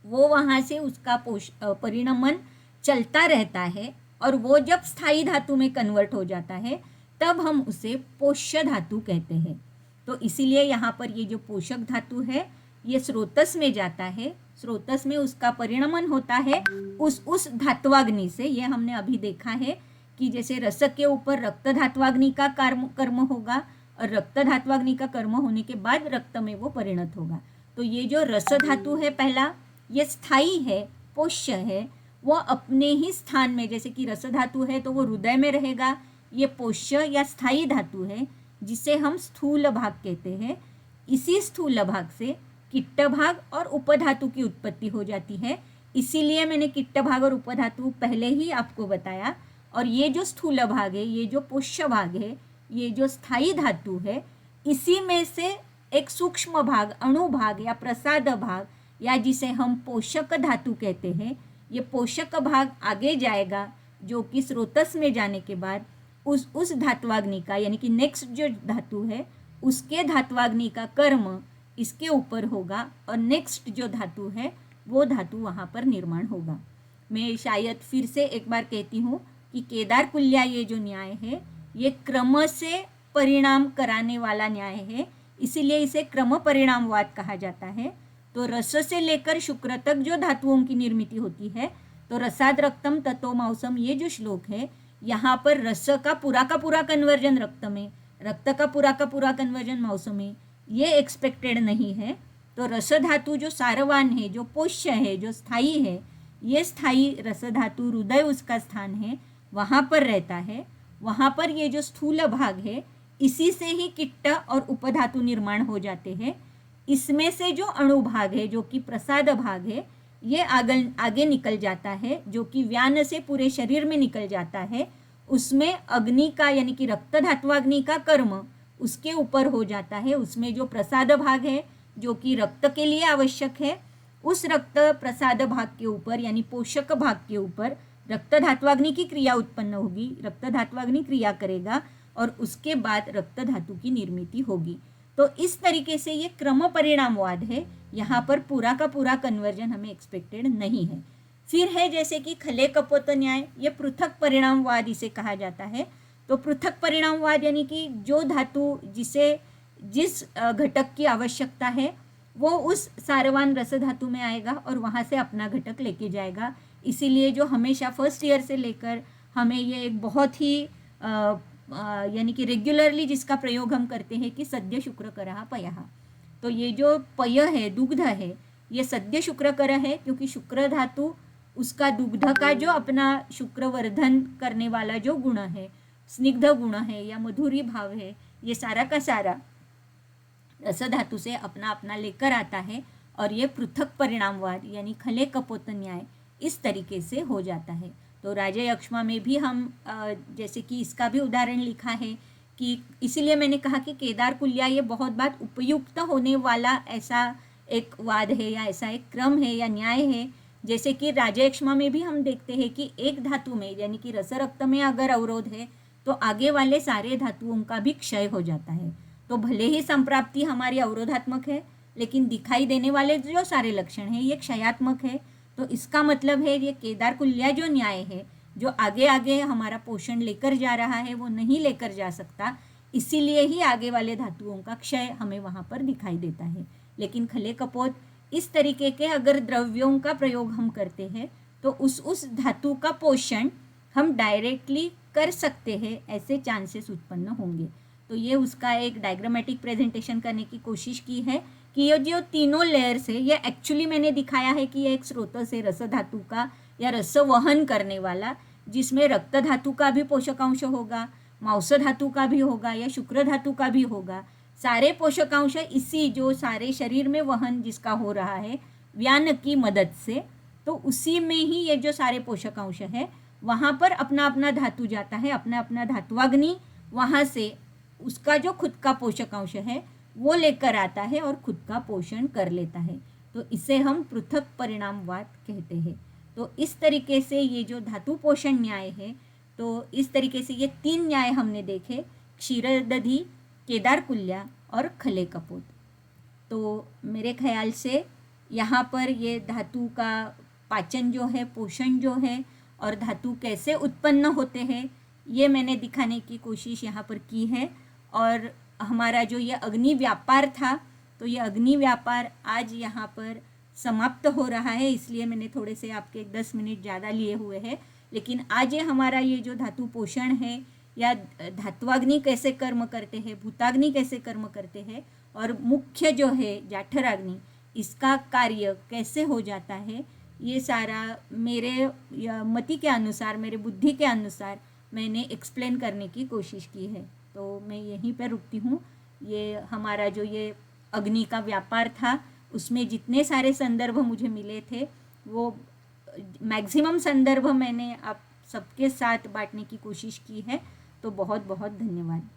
A: वो वहाँ से उसका परिणमन चलता रहता है, और वो जब स्थायी धातु में कन्वर्ट हो जाता है तब हम उसे पोष्य धातु कहते हैं। तो इसीलिए यहाँ पर ये जो पोषक धातु है ये स्रोतस में जाता है, स्रोतस में उसका परिणमन होता है उस धात्वाग्नि से। ये हमने अभी देखा है कि जैसे रस के ऊपर रक्त धात्वाग्नि का कर्म होगा, और रक्त धात्वाग्नि का कर्म होने के बाद रक्त में वो परिणत होगा। तो ये जो रस धातु है पहला, ये स्थायी है, पोष्य है, वो अपने ही स्थान में, जैसे कि रस धातु है तो वो हृदय में रहेगा, ये पोष्य या स्थायी धातु है जिसे हम स्थूल भाग कहते हैं। इसी स्थूल भाग से किट्ट भाग और उपधातु की उत्पत्ति हो जाती है, इसीलिए मैंने किट्ट भाग और उपधातु पहले ही आपको बताया। और ये जो स्थूल भाग है, ये जो पोष्य भाग है, ये जो स्थायी धातु है, इसी में से एक सूक्ष्म भाग, अणु भाग या प्रसाद भाग, या जिसे हम पोषक धातु कहते हैं, ये पोषक भाग आगे जाएगा, जो कि स्रोतस में जाने के बाद उस धात्वाग्नि का, यानी कि नेक्स्ट जो धातु है उसके धात्वाग्नि का कर्म इसके ऊपर होगा, और नेक्स्ट जो धातु है वो धातु वहाँ पर निर्माण होगा। मैं शायद फिर से एक बार कहती हूँ कि केदार कुल्या ये जो न्याय है ये क्रम से परिणाम कराने वाला न्याय है, इसीलिए इसे क्रम परिणामवाद कहा जाता है। तो रस से लेकर शुक्र तक जो धातुओं की निर्मिति होती है, तो रसाद रक्तम ततो मांसम ये जो श्लोक है, यहाँ पर रस का पूरा कन्वर्जन रक्त में, रक्त का पूरा कन्वर्जन मांस में, ये एक्सपेक्टेड नहीं है। तो रस धातु जो सारवान है, जो पोष्य है, जो स्थायी है, ये स्थायी रस धातु हृदय उसका स्थान है, वहाँ पर रहता है। वहाँ पर ये जो स्थूल भाग है इसी से ही किट्ट और उपधातु निर्माण हो जाते हैं। इसमें से जो अणु भाग है, जो कि प्रसाद भाग है, ये आगे निकल जाता है, जो कि व्यान से पूरे शरीर में निकल जाता है। उसमें अग्नि का, यानी कि रक्त धात्वाग्नि का कर्म उसके ऊपर हो जाता है। उसमें जो प्रसाद भाग है जो कि रक्त के लिए आवश्यक है, उस रक्त प्रसाद भाग के ऊपर, यानी पोषक भाग के ऊपर रक्त धात्वाग्नि की क्रिया उत्पन्न होगी, रक्त धात्वाग्नि क्रिया करेगा और उसके बाद रक्त धातु की निर्मिति होगी। तो इस तरीके से ये क्रम परिणामवाद है, यहाँ पर पूरा का पूरा कन्वर्जन हमें एक्सपेक्टेड नहीं है। फिर है जैसे कि खले कपोत न्याय, ये पृथक परिणामवाद इसे कहा जाता है। तो पृथक परिणामवाद यानी कि जो धातु जिस घटक की आवश्यकता है वो उस सारवान रस धातु में आएगा और वहाँ से अपना घटक लेके जाएगा। इसीलिए जो हमेशा फर्स्ट ईयर से लेकर हमें ये एक बहुत ही यानी कि रेगुलरली जिसका प्रयोग हम करते हैं कि सद्य शुक्रकरः पयः। तो ये जो पय है, दुग्ध है, ये सद्य शुक्रकर है, क्योंकि शुक्र धातु उसका दुग्ध का जो अपना शुक्रवर्धन करने वाला जो गुण है, स्निग्ध गुण है या मधुरी भाव है, ये सारा का सारा रस धातु से अपना अपना लेकर आता है। और ये पृथक परिणामवाद यानी खले कपोत न्याय इस तरीके से हो जाता है। तो राजयक्ष्मा में भी हम जैसे कि इसका भी उदाहरण लिखा है कि इसीलिए मैंने कहा कि केदार कुल्या ये बहुत बार उपयुक्त होने वाला ऐसा एक वाद है या ऐसा एक क्रम है या न्याय है। जैसे कि राजयक्ष्मा में भी हम देखते हैं कि एक धातु में यानी कि रस रक्त में अगर अवरोध है तो आगे वाले सारे धातुओं का भी क्षय हो जाता है। तो भले ही संप्राप्ति हमारी अवरोधात्मक है, लेकिन दिखाई देने वाले जो सारे लक्षण हैं ये क्षयात्मक है। तो इसका मतलब है ये केदार कुल्या जो न्याय है, जो आगे आगे हमारा पोषण लेकर जा रहा है वो नहीं लेकर जा सकता, इसीलिए ही आगे वाले धातुओं का क्षय हमें वहाँ पर दिखाई देता है। लेकिन खले कपोत इस तरीके के अगर द्रव्यों का प्रयोग हम करते हैं तो उस धातु का पोषण हम डायरेक्टली कर सकते हैं, ऐसे चांसेस उत्पन्न होंगे। तो ये उसका एक डायग्रामेटिक प्रेजेंटेशन करने की कोशिश की है कि ये जो तीनों लेयर्स है ये एक्चुअली मैंने दिखाया है कि ये एक स्रोत से रस धातु का या रस वहन करने वाला, जिसमें रक्त धातु का भी पोषकांश होगा, मांस धातु का भी होगा या शुक्र धातु का भी होगा। सारे पोषकांश इसी जो सारे शरीर में वहन जिसका हो रहा है व्यान की मदद से, तो उसी में ही ये जो सारे पोषकांश है वहाँ पर अपना अपना धातु जाता है, अपना अपना धातुअग्नि वहाँ से उसका जो खुद का पोषकांश है वो लेकर आता है और खुद का पोषण कर लेता है। तो इसे हम पृथक परिणामवाद कहते हैं। तो इस तरीके से ये जो धातु पोषण न्याय है, तो इस तरीके से ये तीन न्याय हमने देखे, क्षीरदधि, केदार कुल्या और खले कपोत। तो मेरे ख्याल से यहाँ पर ये धातु का पाचन जो है, पोषण जो है और धातु कैसे उत्पन्न होते हैं ये मैंने दिखाने की कोशिश यहाँ पर की है। और हमारा जो ये अग्नि व्यापार था, तो ये अग्नि व्यापार आज यहाँ पर समाप्त हो रहा है, इसलिए मैंने थोड़े से आपके 10 मिनट ज़्यादा लिए हुए हैं। लेकिन आज ये हमारा ये जो धातु पोषण है या धात्वाग्नि कैसे कर्म करते हैं, भूताग्नि कैसे कर्म करते हैं और मुख्य जो है जाठराग्नि, इसका कार्य कैसे हो जाता है, ये सारा मेरे मति के अनुसार, मेरे बुद्धि के अनुसार मैंने एक्सप्लेन करने की कोशिश की है। तो मैं यहीं पर रुकती हूँ। ये हमारा जो ये अग्नि का व्यापार था उसमें जितने सारे संदर्भ मुझे मिले थे वो मैक्सिमम संदर्भ मैंने आप सबके साथ बांटने की कोशिश की है। तो बहुत बहुत धन्यवाद।